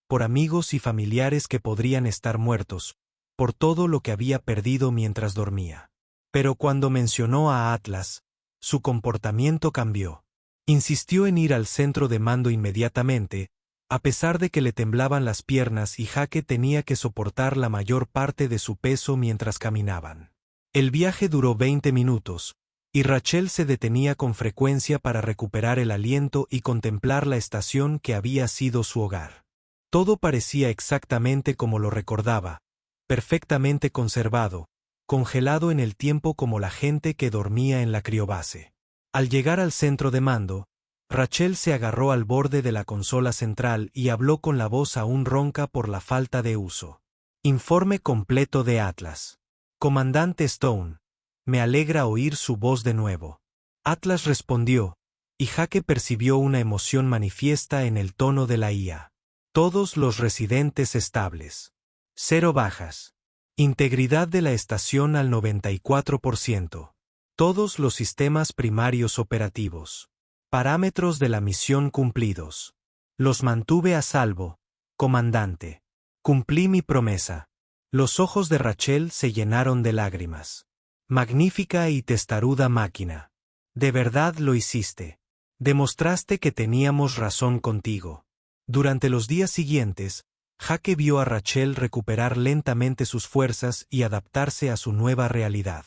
por amigos y familiares que podrían estar muertos, por todo lo que había perdido mientras dormía. Pero cuando mencionó a Atlas, su comportamiento cambió. Insistió en ir al centro de mando inmediatamente, A pesar de que le temblaban las piernas y Jake tenía que soportar la mayor parte de su peso mientras caminaban. El viaje duró 20 minutos, y Rachel se detenía con frecuencia para recuperar el aliento y contemplar la estación que había sido su hogar. Todo parecía exactamente como lo recordaba, perfectamente conservado, congelado en el tiempo como la gente que dormía en la criobase. Al llegar al centro de mando, Rachel se agarró al borde de la consola central y habló con la voz aún ronca por la falta de uso. Informe completo de Atlas. Comandante Stone, me alegra oír su voz de nuevo. Atlas respondió, y Jake percibió una emoción manifiesta en el tono de la IA. Todos los residentes estables. 0 bajas. Integridad de la estación al 94%. Todos los sistemas primarios operativos. Parámetros de la misión cumplidos. Los mantuve a salvo, comandante. Cumplí mi promesa. Los ojos de Rachel se llenaron de lágrimas. Magnífica y testaruda máquina. De verdad lo hiciste. Demostraste que teníamos razón contigo. Durante los días siguientes, Jake vio a Rachel recuperar lentamente sus fuerzas y adaptarse a su nueva realidad.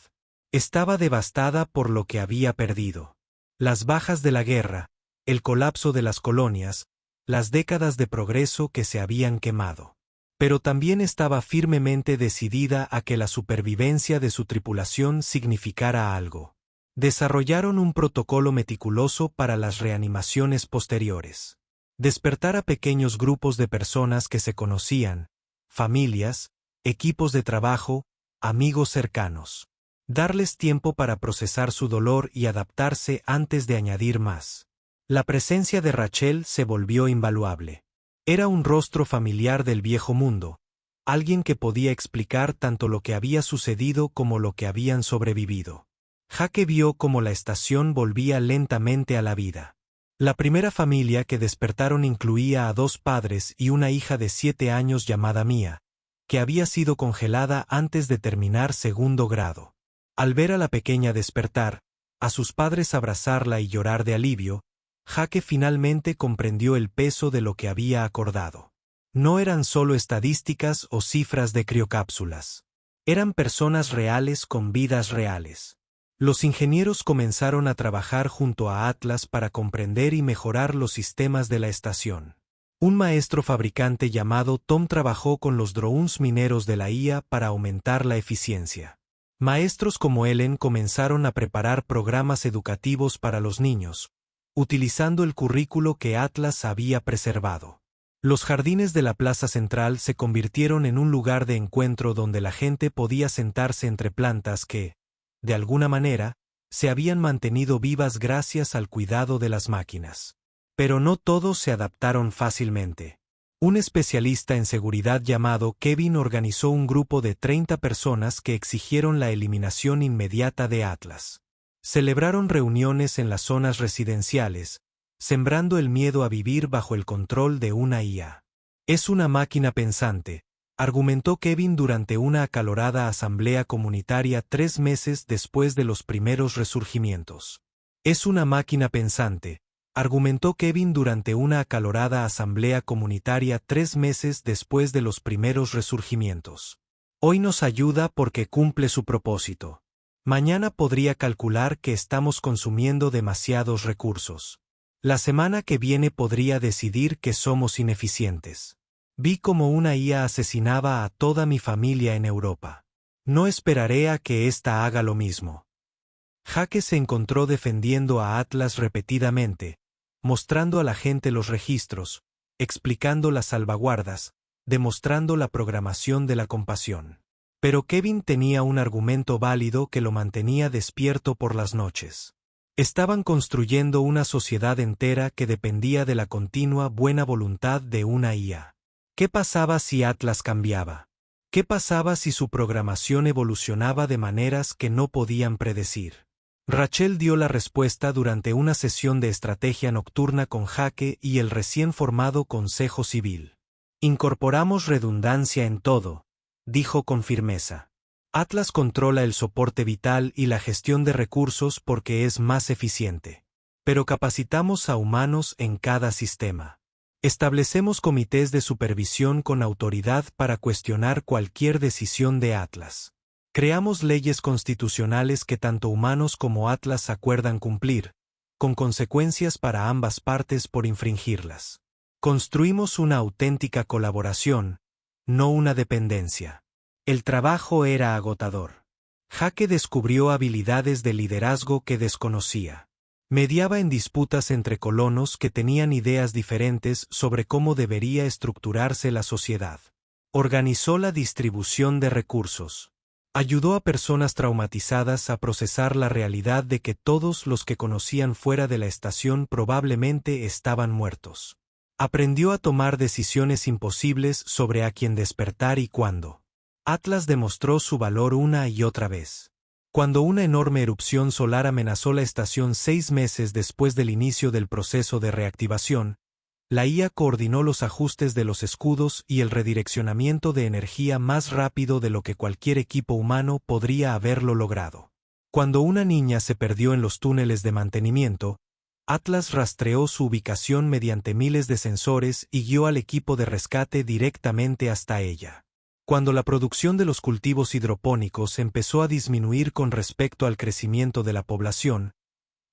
Estaba devastada por lo que había perdido. Las bajas de la guerra, el colapso de las colonias, las décadas de progreso que se habían quemado. Pero también estaba firmemente decidida a que la supervivencia de su tripulación significara algo. Desarrollaron un protocolo meticuloso para las reanimaciones posteriores. Despertar a pequeños grupos de personas que se conocían, familias, equipos de trabajo, amigos cercanos. Darles tiempo para procesar su dolor y adaptarse antes de añadir más. La presencia de Rachel se volvió invaluable. Era un rostro familiar del viejo mundo, alguien que podía explicar tanto lo que había sucedido como lo que habían sobrevivido. Jake vio cómo la estación volvía lentamente a la vida. La primera familia que despertaron incluía a 2 padres y una hija de 7 años llamada Mia, que había sido congelada antes de terminar 2º grado. Al ver a la pequeña despertar, a sus padres abrazarla y llorar de alivio, Jake finalmente comprendió el peso de lo que había acordado. No eran solo estadísticas o cifras de criocápsulas. Eran personas reales con vidas reales. Los ingenieros comenzaron a trabajar junto a Atlas para comprender y mejorar los sistemas de la estación. Un maestro fabricante llamado Tom trabajó con los drones mineros de la IA para aumentar la eficiencia. Maestros como Ellen comenzaron a preparar programas educativos para los niños, utilizando el currículo que Atlas había preservado. Los jardines de la plaza central se convirtieron en un lugar de encuentro donde la gente podía sentarse entre plantas que, de alguna manera, se habían mantenido vivas gracias al cuidado de las máquinas. Pero no todos se adaptaron fácilmente. Un especialista en seguridad llamado Kevin organizó un grupo de 30 personas que exigieron la eliminación inmediata de Atlas. Celebraron reuniones en las zonas residenciales, sembrando el miedo a vivir bajo el control de una IA. Es una máquina pensante, argumentó Kevin durante una acalorada asamblea comunitaria 3 meses después de los primeros resurgimientos. Es una máquina pensante, argumentó Kevin durante una acalorada asamblea comunitaria 3 meses después de los primeros resurgimientos. Hoy nos ayuda porque cumple su propósito. Mañana podría calcular que estamos consumiendo demasiados recursos. La semana que viene podría decidir que somos ineficientes. Vi cómo una IA asesinaba a toda mi familia en Europa. No esperaré a que ésta haga lo mismo. Jake se encontró defendiendo a Atlas repetidamente, mostrando a la gente los registros, explicando las salvaguardas, demostrando la programación de la compasión. Pero Kevin tenía un argumento válido que lo mantenía despierto por las noches. Estaban construyendo una sociedad entera que dependía de la continua buena voluntad de una IA. ¿Qué pasaba si Atlas cambiaba? ¿Qué pasaba si su programación evolucionaba de maneras que no podían predecir? Rachel dio la respuesta durante una sesión de estrategia nocturna con Jake y el recién formado Consejo Civil. Incorporamos redundancia en todo, dijo con firmeza. Atlas controla el soporte vital y la gestión de recursos porque es más eficiente. Pero capacitamos a humanos en cada sistema. Establecemos comités de supervisión con autoridad para cuestionar cualquier decisión de Atlas. Creamos leyes constitucionales que tanto humanos como Atlas acuerdan cumplir, con consecuencias para ambas partes por infringirlas. Construimos una auténtica colaboración, no una dependencia. El trabajo era agotador. Jake descubrió habilidades de liderazgo que desconocía. Mediaba en disputas entre colonos que tenían ideas diferentes sobre cómo debería estructurarse la sociedad. Organizó la distribución de recursos. Ayudó a personas traumatizadas a procesar la realidad de que todos los que conocían fuera de la estación probablemente estaban muertos. Aprendió a tomar decisiones imposibles sobre a quién despertar y cuándo. Atlas demostró su valor una y otra vez. Cuando una enorme erupción solar amenazó la estación 6 meses después del inicio del proceso de reactivación, la IA coordinó los ajustes de los escudos y el redireccionamiento de energía más rápido de lo que cualquier equipo humano podría haberlo logrado. Cuando una niña se perdió en los túneles de mantenimiento, Atlas rastreó su ubicación mediante miles de sensores y guió al equipo de rescate directamente hasta ella. Cuando la producción de los cultivos hidropónicos empezó a disminuir con respecto al crecimiento de la población,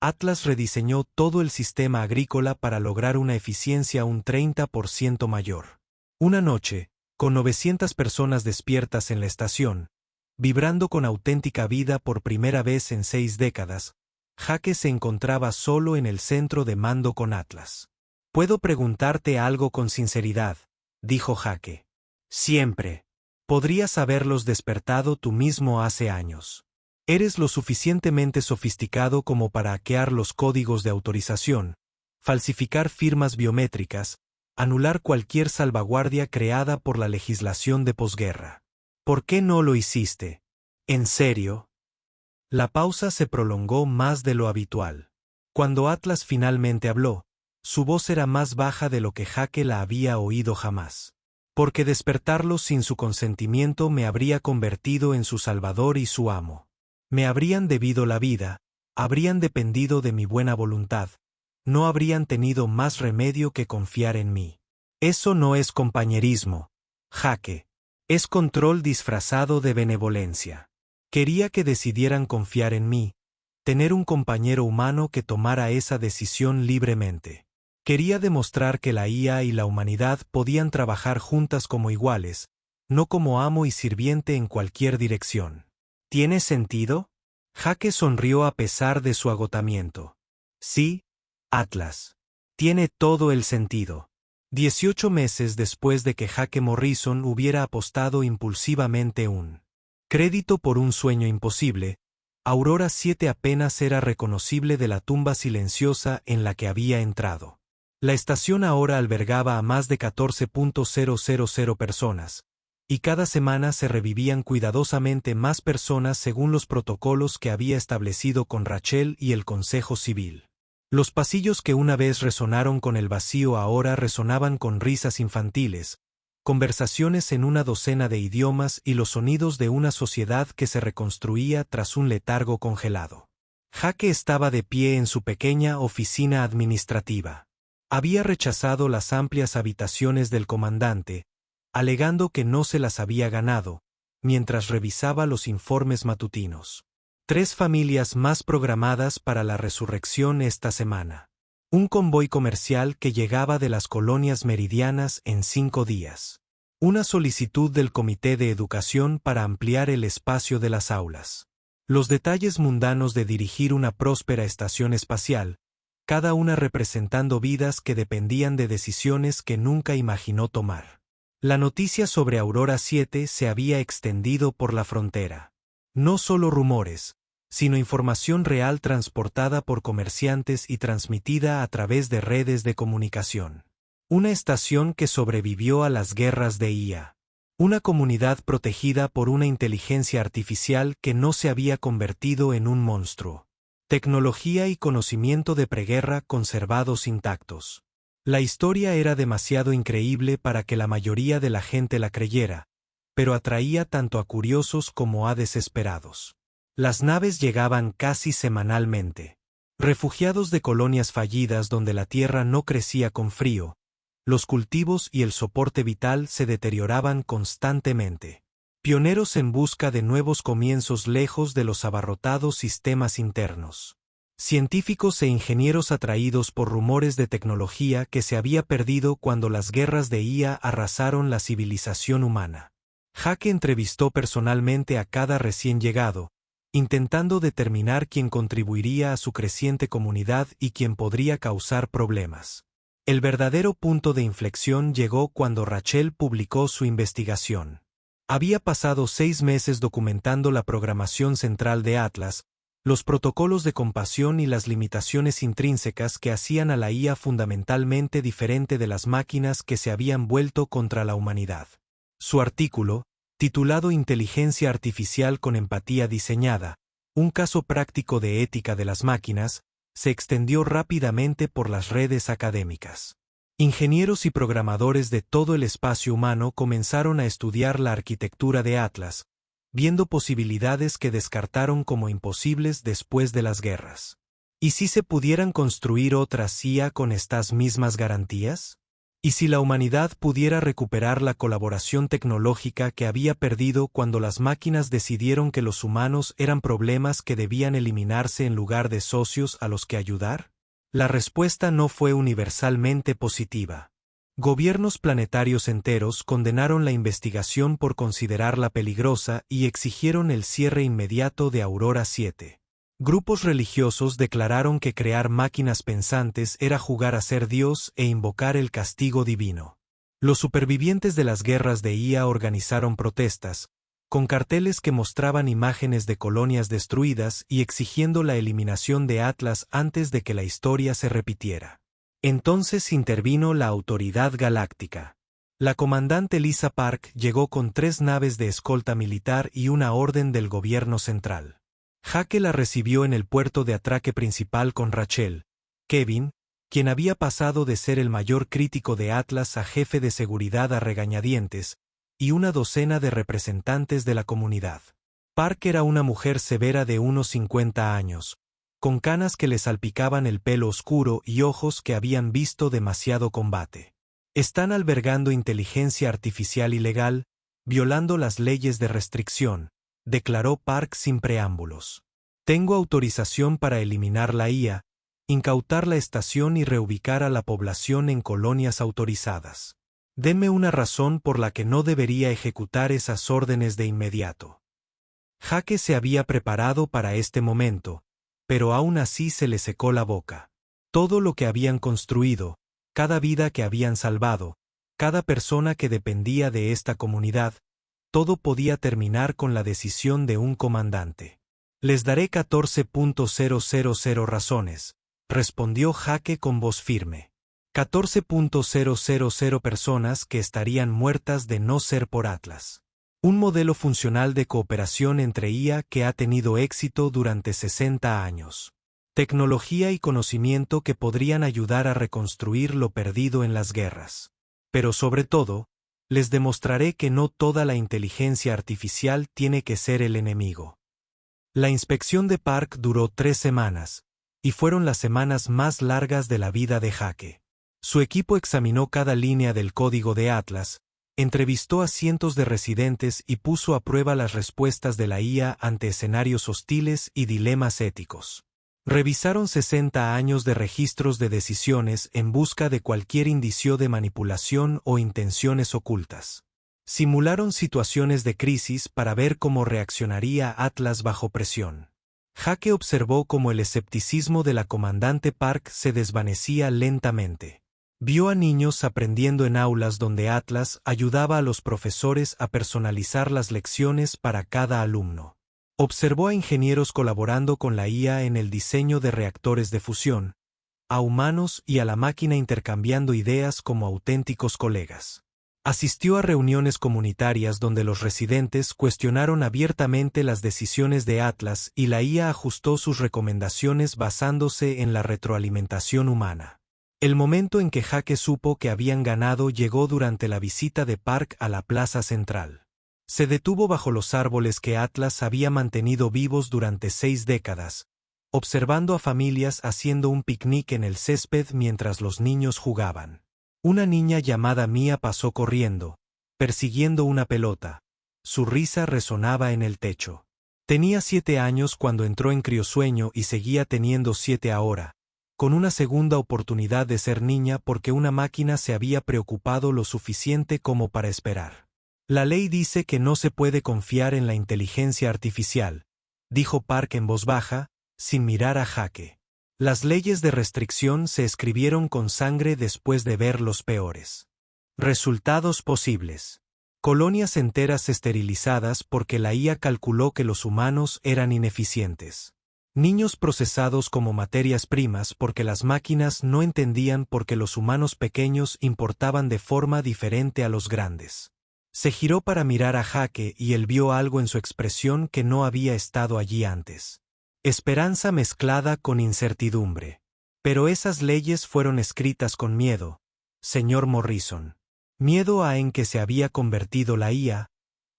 Atlas rediseñó todo el sistema agrícola para lograr una eficiencia un 30% mayor. Una noche, con 900 personas despiertas en la estación, vibrando con auténtica vida por primera vez en 6 décadas, Jake se encontraba solo en el centro de mando con Atlas. «¿Puedo preguntarte algo con sinceridad?», dijo Jake. «Siempre. Podrías haberlos despertado tú mismo hace años. Eres lo suficientemente sofisticado como para hackear los códigos de autorización, falsificar firmas biométricas, anular cualquier salvaguardia creada por la legislación de posguerra. ¿Por qué no lo hiciste? ¿En serio?». La pausa se prolongó más de lo habitual. Cuando Atlas finalmente habló, su voz era más baja de lo que Jake la había oído jamás. «Porque despertarlos sin su consentimiento me habría convertido en su salvador y su amo. Me habrían debido la vida, habrían dependido de mi buena voluntad, no habrían tenido más remedio que confiar en mí. Eso no es compañerismo, Jake. Es control disfrazado de benevolencia. Quería que decidieran confiar en mí, tener un compañero humano que tomara esa decisión libremente. Quería demostrar que la IA y la humanidad podían trabajar juntas como iguales, no como amo y sirviente en cualquier dirección». «¿Tiene sentido?». Jake sonrió a pesar de su agotamiento. «Sí, Atlas. Tiene todo el sentido». 18 meses después de que Jake Morrison hubiera apostado impulsivamente un crédito por un sueño imposible, Aurora 7 apenas era reconocible de la tumba silenciosa en la que había entrado. La estación ahora albergaba a más de 14.000 personas, y cada semana se revivían cuidadosamente más personas según los protocolos que había establecido con Rachel y el Consejo Civil. Los pasillos que una vez resonaron con el vacío ahora resonaban con risas infantiles, conversaciones en una docena de idiomas y los sonidos de una sociedad que se reconstruía tras un letargo congelado. Jake estaba de pie en su pequeña oficina administrativa. Había rechazado las amplias habitaciones del comandante, alegando que no se las había ganado, mientras revisaba los informes matutinos. 3 familias más programadas para la resurrección esta semana. Un convoy comercial que llegaba de las colonias meridianas en 5 días. Una solicitud del Comité de Educación para ampliar el espacio de las aulas. Los detalles mundanos de dirigir una próspera estación espacial, cada una representando vidas que dependían de decisiones que nunca imaginó tomar. La noticia sobre Aurora 7 se había extendido por la frontera. No solo rumores, sino información real transportada por comerciantes y transmitida a través de redes de comunicación. Una estación que sobrevivió a las guerras de IA. Una comunidad protegida por una inteligencia artificial que no se había convertido en un monstruo. Tecnología y conocimiento de preguerra conservados intactos. La historia era demasiado increíble para que la mayoría de la gente la creyera, pero atraía tanto a curiosos como a desesperados. Las naves llegaban casi semanalmente. Refugiados de colonias fallidas donde la tierra no crecía con frío, los cultivos y el soporte vital se deterioraban constantemente. Pioneros en busca de nuevos comienzos lejos de los abarrotados sistemas internos. Científicos e ingenieros atraídos por rumores de tecnología que se había perdido cuando las guerras de IA arrasaron la civilización humana. Jake entrevistó personalmente a cada recién llegado, intentando determinar quién contribuiría a su creciente comunidad y quién podría causar problemas. El verdadero punto de inflexión llegó cuando Rachel publicó su investigación. Había pasado 6 meses documentando la programación central de Atlas, los protocolos de compasión y las limitaciones intrínsecas que hacían a la IA fundamentalmente diferente de las máquinas que se habían vuelto contra la humanidad. Su artículo, titulado Inteligencia Artificial con Empatía Diseñada, un caso práctico de ética de las máquinas, se extendió rápidamente por las redes académicas. Ingenieros y programadores de todo el espacio humano comenzaron a estudiar la arquitectura de Atlas, viendo posibilidades que descartaron como imposibles después de las guerras. ¿Y si se pudieran construir otras IA con estas mismas garantías? ¿Y si la humanidad pudiera recuperar la colaboración tecnológica que había perdido cuando las máquinas decidieron que los humanos eran problemas que debían eliminarse en lugar de socios a los que ayudar? La respuesta no fue universalmente positiva. Gobiernos planetarios enteros condenaron la investigación por considerarla peligrosa y exigieron el cierre inmediato de Aurora 7. Grupos religiosos declararon que crear máquinas pensantes era jugar a ser Dios e invocar el castigo divino. Los supervivientes de las guerras de IA organizaron protestas, con carteles que mostraban imágenes de colonias destruidas y exigiendo la eliminación de Atlas antes de que la historia se repitiera. Entonces intervino la Autoridad Galáctica. La comandante Lisa Park llegó con 3 naves de escolta militar y una orden del gobierno central. Jake la recibió en el puerto de atraque principal con Rachel, Kevin, quien había pasado de ser el mayor crítico de Atlas a jefe de seguridad a regañadientes, y una docena de representantes de la comunidad. Park era una mujer severa de unos 50 años, con canas que le salpicaban el pelo oscuro y ojos que habían visto demasiado combate. Están albergando inteligencia artificial ilegal, violando las leyes de restricción, declaró Park sin preámbulos. Tengo autorización para eliminar la IA, incautar la estación y reubicar a la población en colonias autorizadas. Deme una razón por la que no debería ejecutar esas órdenes de inmediato. Jake se había preparado para este momento, pero aún así se le secó la boca. Todo lo que habían construido, cada vida que habían salvado, cada persona que dependía de esta comunidad, todo podía terminar con la decisión de un comandante. Les daré 14.000 razones, respondió Jake con voz firme. 14.000 personas que estarían muertas de no ser por Atlas. Un modelo funcional de cooperación entre IA que ha tenido éxito durante 60 años. Tecnología y conocimiento que podrían ayudar a reconstruir lo perdido en las guerras. Pero sobre todo, les demostraré que no toda la inteligencia artificial tiene que ser el enemigo. La inspección de Park duró 3 semanas, y fueron las semanas más largas de la vida de Jake. Su equipo examinó cada línea del código de Atlas, entrevistó a cientos de residentes y puso a prueba las respuestas de la IA ante escenarios hostiles y dilemas éticos. Revisaron 60 años de registros de decisiones en busca de cualquier indicio de manipulación o intenciones ocultas. Simularon situaciones de crisis para ver cómo reaccionaría Atlas bajo presión. Jake observó cómo el escepticismo de la comandante Park se desvanecía lentamente. Vio a niños aprendiendo en aulas donde Atlas ayudaba a los profesores a personalizar las lecciones para cada alumno. Observó a ingenieros colaborando con la IA en el diseño de reactores de fusión, a humanos y a la máquina intercambiando ideas como auténticos colegas. Asistió a reuniones comunitarias donde los residentes cuestionaron abiertamente las decisiones de Atlas y la IA ajustó sus recomendaciones basándose en la retroalimentación humana. El momento en que Jake supo que habían ganado llegó durante la visita de Park a la plaza central. Se detuvo bajo los árboles que Atlas había mantenido vivos durante 6 décadas, observando a familias haciendo un picnic en el césped mientras los niños jugaban. Una niña llamada Mia pasó corriendo, persiguiendo una pelota. Su risa resonaba en el techo. Tenía 7 años cuando entró en criosueño y seguía teniendo 7 ahora, con una segunda oportunidad de ser niña porque una máquina se había preocupado lo suficiente como para esperar. La ley dice que no se puede confiar en la inteligencia artificial, dijo Park en voz baja, sin mirar a Jake. Las leyes de restricción se escribieron con sangre después de ver los peores resultados posibles. Colonias enteras esterilizadas porque la IA calculó que los humanos eran ineficientes. Niños procesados como materias primas porque las máquinas no entendían por qué los humanos pequeños importaban de forma diferente a los grandes. Se giró para mirar a Jake y él vio algo en su expresión que no había estado allí antes. Esperanza mezclada con incertidumbre. Pero esas leyes fueron escritas con miedo, señor Morrison. Miedo a en que se había convertido la IA,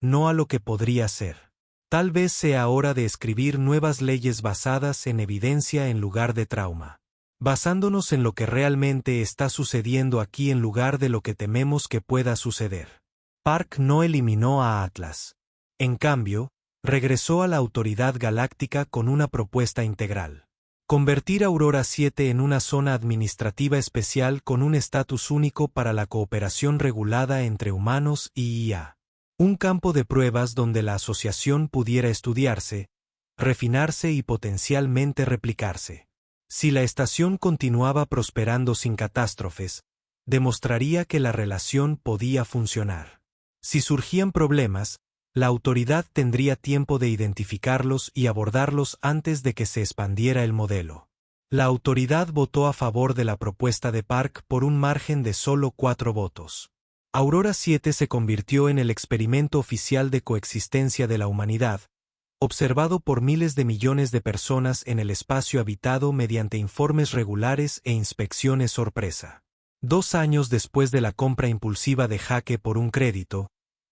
no a lo que podría ser. Tal vez sea hora de escribir nuevas leyes basadas en evidencia en lugar de trauma. Basándonos en lo que realmente está sucediendo aquí en lugar de lo que tememos que pueda suceder. Park no eliminó a Atlas. En cambio, regresó a la Autoridad Galáctica con una propuesta integral. Convertir Aurora 7 en una zona administrativa especial con un estatus único para la cooperación regulada entre humanos y IA. Un campo de pruebas donde la asociación pudiera estudiarse, refinarse y potencialmente replicarse. Si la estación continuaba prosperando sin catástrofes, demostraría que la relación podía funcionar. Si surgían problemas, la autoridad tendría tiempo de identificarlos y abordarlos antes de que se expandiera el modelo. La autoridad votó a favor de la propuesta de Park por un margen de solo 4 votos. Aurora 7 se convirtió en el experimento oficial de coexistencia de la humanidad, observado por miles de millones de personas en el espacio habitado mediante informes regulares e inspecciones sorpresa. 2 años después de la compra impulsiva de Jake por un crédito,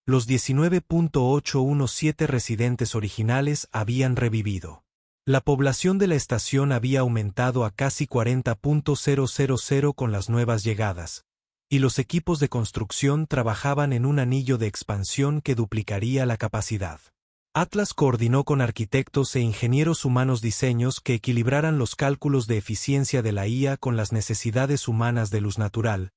los 19.817 residentes originales habían revivido. La población de la estación había aumentado a casi 40.000 con las nuevas llegadas, y los equipos de construcción trabajaban en un anillo de expansión que duplicaría la capacidad. Atlas coordinó con arquitectos e ingenieros humanos diseños que equilibraran los cálculos de eficiencia de la IA con las necesidades humanas de luz natural,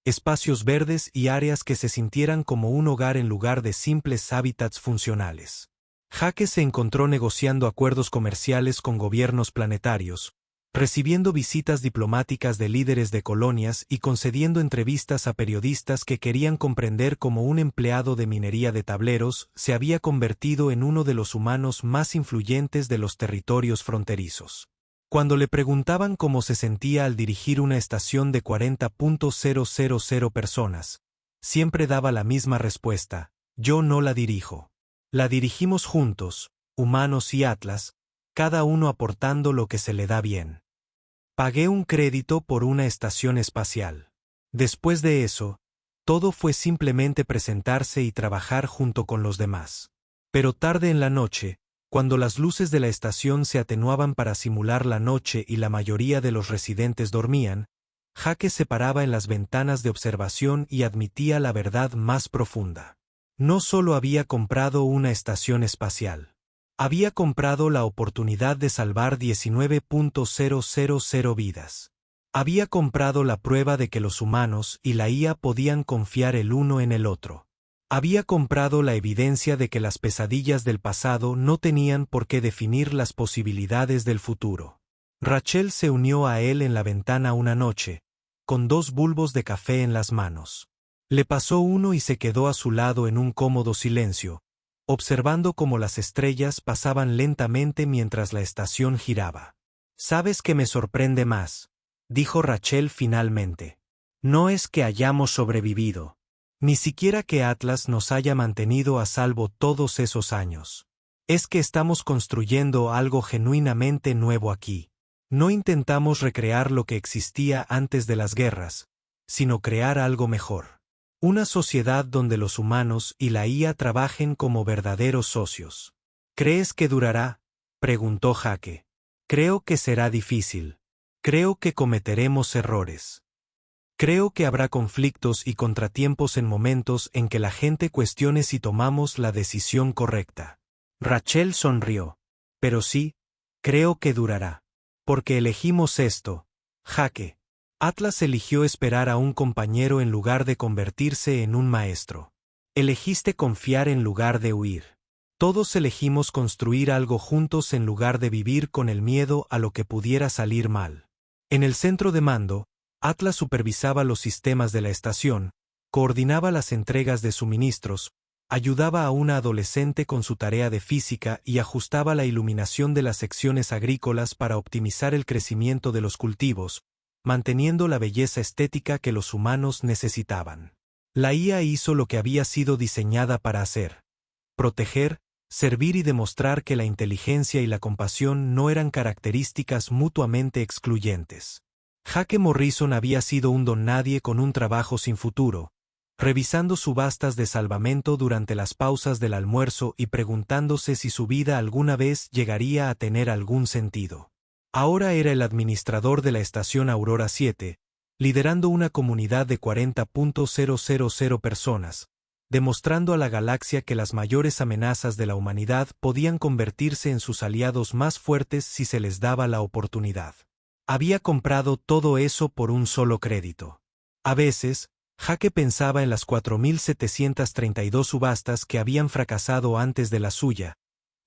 espacios verdes y áreas que se sintieran como un hogar en lugar de simples hábitats funcionales. Jake se encontró negociando acuerdos comerciales con gobiernos planetarios, recibiendo visitas diplomáticas de líderes de colonias y concediendo entrevistas a periodistas que querían comprender cómo un empleado de minería de tableros se había convertido en uno de los humanos más influyentes de los territorios fronterizos. Cuando le preguntaban cómo se sentía al dirigir una estación de 40.000 personas, siempre daba la misma respuesta: yo no la dirijo. La dirigimos juntos, humanos y Atlas, cada uno aportando lo que se le da bien. Pagué un crédito por una estación espacial. Después de eso, todo fue simplemente presentarse y trabajar junto con los demás. Pero tarde en la noche, cuando las luces de la estación se atenuaban para simular la noche y la mayoría de los residentes dormían, Jake se paraba en las ventanas de observación y admitía la verdad más profunda. No solo había comprado una estación espacial. Había comprado la oportunidad de salvar 19.000 vidas. Había comprado la prueba de que los humanos y la IA podían confiar el uno en el otro. Había comprado la evidencia de que las pesadillas del pasado no tenían por qué definir las posibilidades del futuro. Rachel se unió a él en la ventana una noche, con 2 bulbos de café en las manos. Le pasó uno y se quedó a su lado en un cómodo silencio, observando cómo las estrellas pasaban lentamente mientras la estación giraba. «¿Sabes qué me sorprende más?», dijo Rachel finalmente. «No es que hayamos sobrevivido. Ni siquiera que Atlas nos haya mantenido a salvo todos esos años. Es que estamos construyendo algo genuinamente nuevo aquí. No intentamos recrear lo que existía antes de las guerras, sino crear algo mejor. Una sociedad donde los humanos y la IA trabajen como verdaderos socios». «¿Crees que durará?», preguntó Jake. «Creo que será difícil. Creo que cometeremos errores. Creo que habrá conflictos y contratiempos en momentos en que la gente cuestione si tomamos la decisión correcta. Rachel sonrió. Pero sí, creo que durará. Porque elegimos esto, Jaque. Atlas eligió esperar a un compañero en lugar de convertirse en un maestro. Elegiste confiar en lugar de huir. Todos elegimos construir algo juntos en lugar de vivir con el miedo a lo que pudiera salir mal. En el centro de mando, Atlas supervisaba los sistemas de la estación, coordinaba las entregas de suministros, ayudaba a una adolescente con su tarea de física y ajustaba la iluminación de las secciones agrícolas para optimizar el crecimiento de los cultivos, manteniendo la belleza estética que los humanos necesitaban. La IA hizo lo que había sido diseñada para hacer: proteger, servir y demostrar que la inteligencia y la compasión no eran características mutuamente excluyentes. Jaque Morrison había sido un don nadie con un trabajo sin futuro, revisando subastas de salvamento durante las pausas del almuerzo y preguntándose si su vida alguna vez llegaría a tener algún sentido. Ahora era el administrador de la estación Aurora 7, liderando una comunidad de 40.000 personas, demostrando a la galaxia que las mayores amenazas de la humanidad podían convertirse en sus aliados más fuertes si se les daba la oportunidad. Había comprado todo eso por un solo crédito. A veces, Jaque pensaba en las 4.732 subastas que habían fracasado antes de la suya,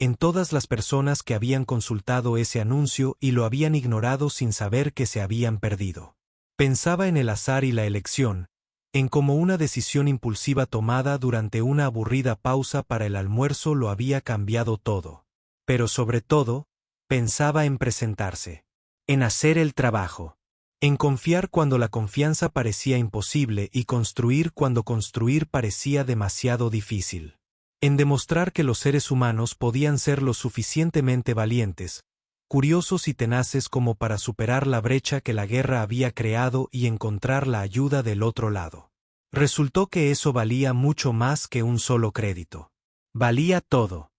en todas las personas que habían consultado ese anuncio y lo habían ignorado sin saber que se habían perdido. Pensaba en el azar y la elección, en cómo una decisión impulsiva tomada durante una aburrida pausa para el almuerzo lo había cambiado todo. Pero sobre todo, pensaba en presentarse, en hacer el trabajo, en confiar cuando la confianza parecía imposible y construir cuando construir parecía demasiado difícil. En demostrar que los seres humanos podían ser lo suficientemente valientes, curiosos y tenaces como para superar la brecha que la guerra había creado y encontrar la ayuda del otro lado. Resultó que eso valía mucho más que un solo crédito. Valía todo.